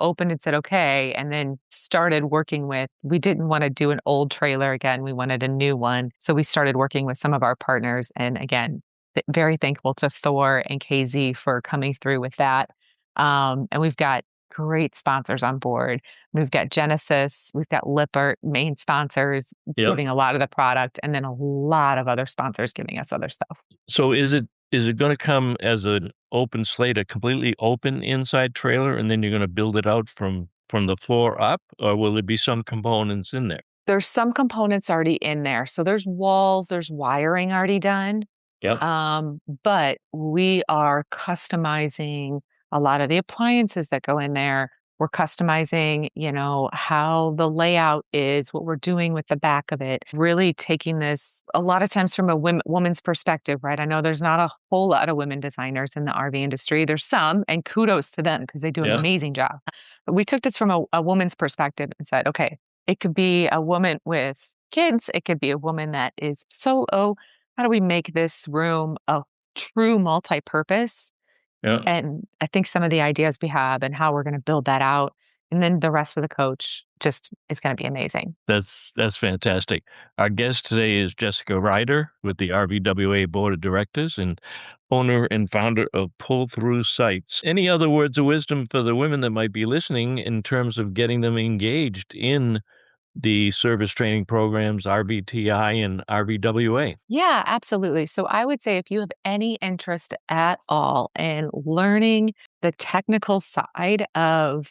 opened and said, okay, and then started working with, we didn't want to do an old trailer again. We wanted a new one. So we started working with some of our partners. And again, very thankful to Thor and KZ for coming through with that. And we've got great sponsors on board. We've got Genesis, we've got Lippert, main sponsors giving a lot of the product, and then a lot of other sponsors giving us other stuff. So is it going to come as an open slate, a completely open inside trailer, and then you're going to build it out from the floor up, or will there be some components in there? There's some components already in there. So there's walls, there's wiring already done. Yep. But we are customizing a lot of the appliances that go in there. We're customizing, how the layout is, what we're doing with the back of it, really taking this a lot of times from a woman's perspective, right? I know there's not a whole lot of women designers in the RV industry. There's some, and kudos to them because they do an amazing job. But we took this from a woman's perspective and said, okay, it could be a woman with kids. It could be a woman that is solo. How do we make this room a true multi-purpose? Yeah. And I think some of the ideas we have and how we're going to build that out, and then the rest of the coach just is going to be amazing. That's fantastic. Our guest today is Jessica Ryder with the RVWA Board of Directors and owner and founder of Pull Through Sites. Any other words of wisdom for the women that might be listening in terms of getting them engaged in the service training programs, RVTI and RVWA? Yeah, absolutely. So I would say if you have any interest at all in learning the technical side of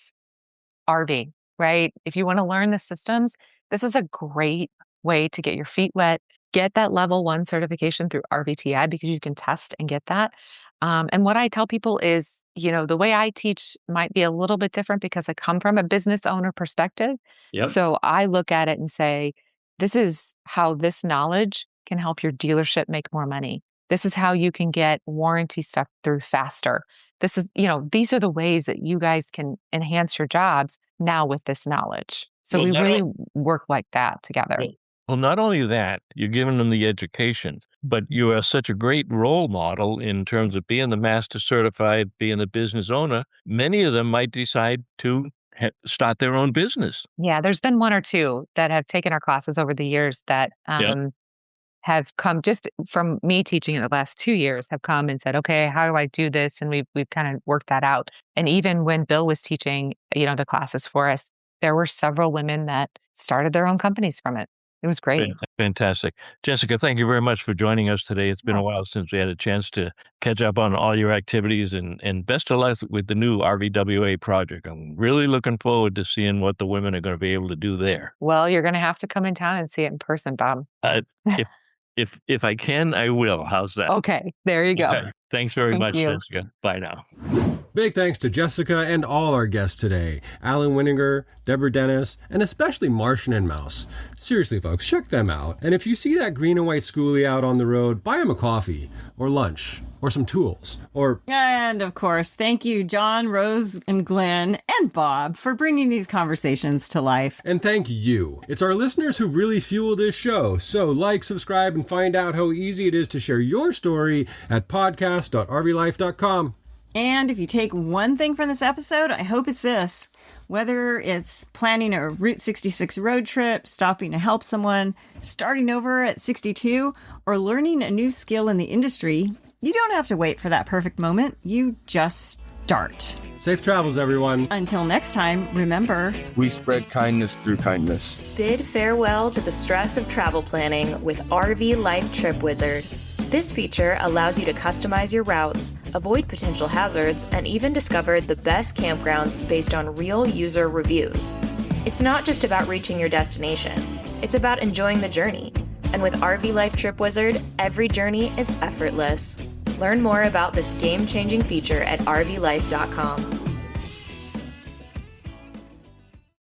RV, right? If you want to learn the systems, this is a great way to get your feet wet, get that level 1 certification through RVTI because you can test and get that. And what I tell people is, the way I teach might be a little bit different because I come from a business owner perspective. Yep. So I look at it and say, this is how this knowledge can help your dealership make more money. This is how you can get warranty stuff through faster. This is, these are the ways that you guys can enhance your jobs now with this knowledge. So we really work like that together. Well, not only that, you're giving them the education, but you are such a great role model in terms of being the master certified, being the business owner. Many of them might decide to start their own business. Yeah, there's been 1 or 2 that have taken our classes over the years that have come just from me teaching in the last 2 years, have come and said, okay, how do I do this? And we've kind of worked that out. And even when Bill was teaching, the classes for us, there were several women that started their own companies from it. It was great. Fantastic. Jessica, thank you very much for joining us today. It's been a while since we had a chance to catch up on all your activities, and best of luck with the new RVWA project. I'm really looking forward to seeing what the women are going to be able to do there. Well, you're going to have to come in town and see it in person, Bob. If I can, I will. How's that? Okay, there you go. Okay. Thanks very much, you. Jessica. Bye now. Big thanks to Jessica and all our guests today, Alan Wininger, Deborah Dennis, and especially Martian and Mouse. Seriously, folks, check them out. And if you see that green and white schoolie out on the road, buy them a coffee or lunch or some tools or... And of course, thank you, John, Rose, and Glenn, and Bob for bringing these conversations to life. And thank you. It's our listeners who really fuel this show. So like, subscribe, and find out how easy it is to share your story at podcast.rvlife.com. And if you take one thing from this episode, I hope it's this. Whether it's planning a Route 66 road trip, stopping to help someone, starting over at 62, or learning a new skill in the industry, you don't have to wait for that perfect moment. You just start. Safe travels, everyone. Until next time, remember, we spread kindness through kindness. Bid farewell to the stress of travel planning with RV Life Trip Wizard. This feature allows you to customize your routes, avoid potential hazards, and even discover the best campgrounds based on real user reviews. It's not just about reaching your destination, it's about enjoying the journey. And with RV Life Trip Wizard, every journey is effortless. Learn more about this game-changing feature at rvlife.com.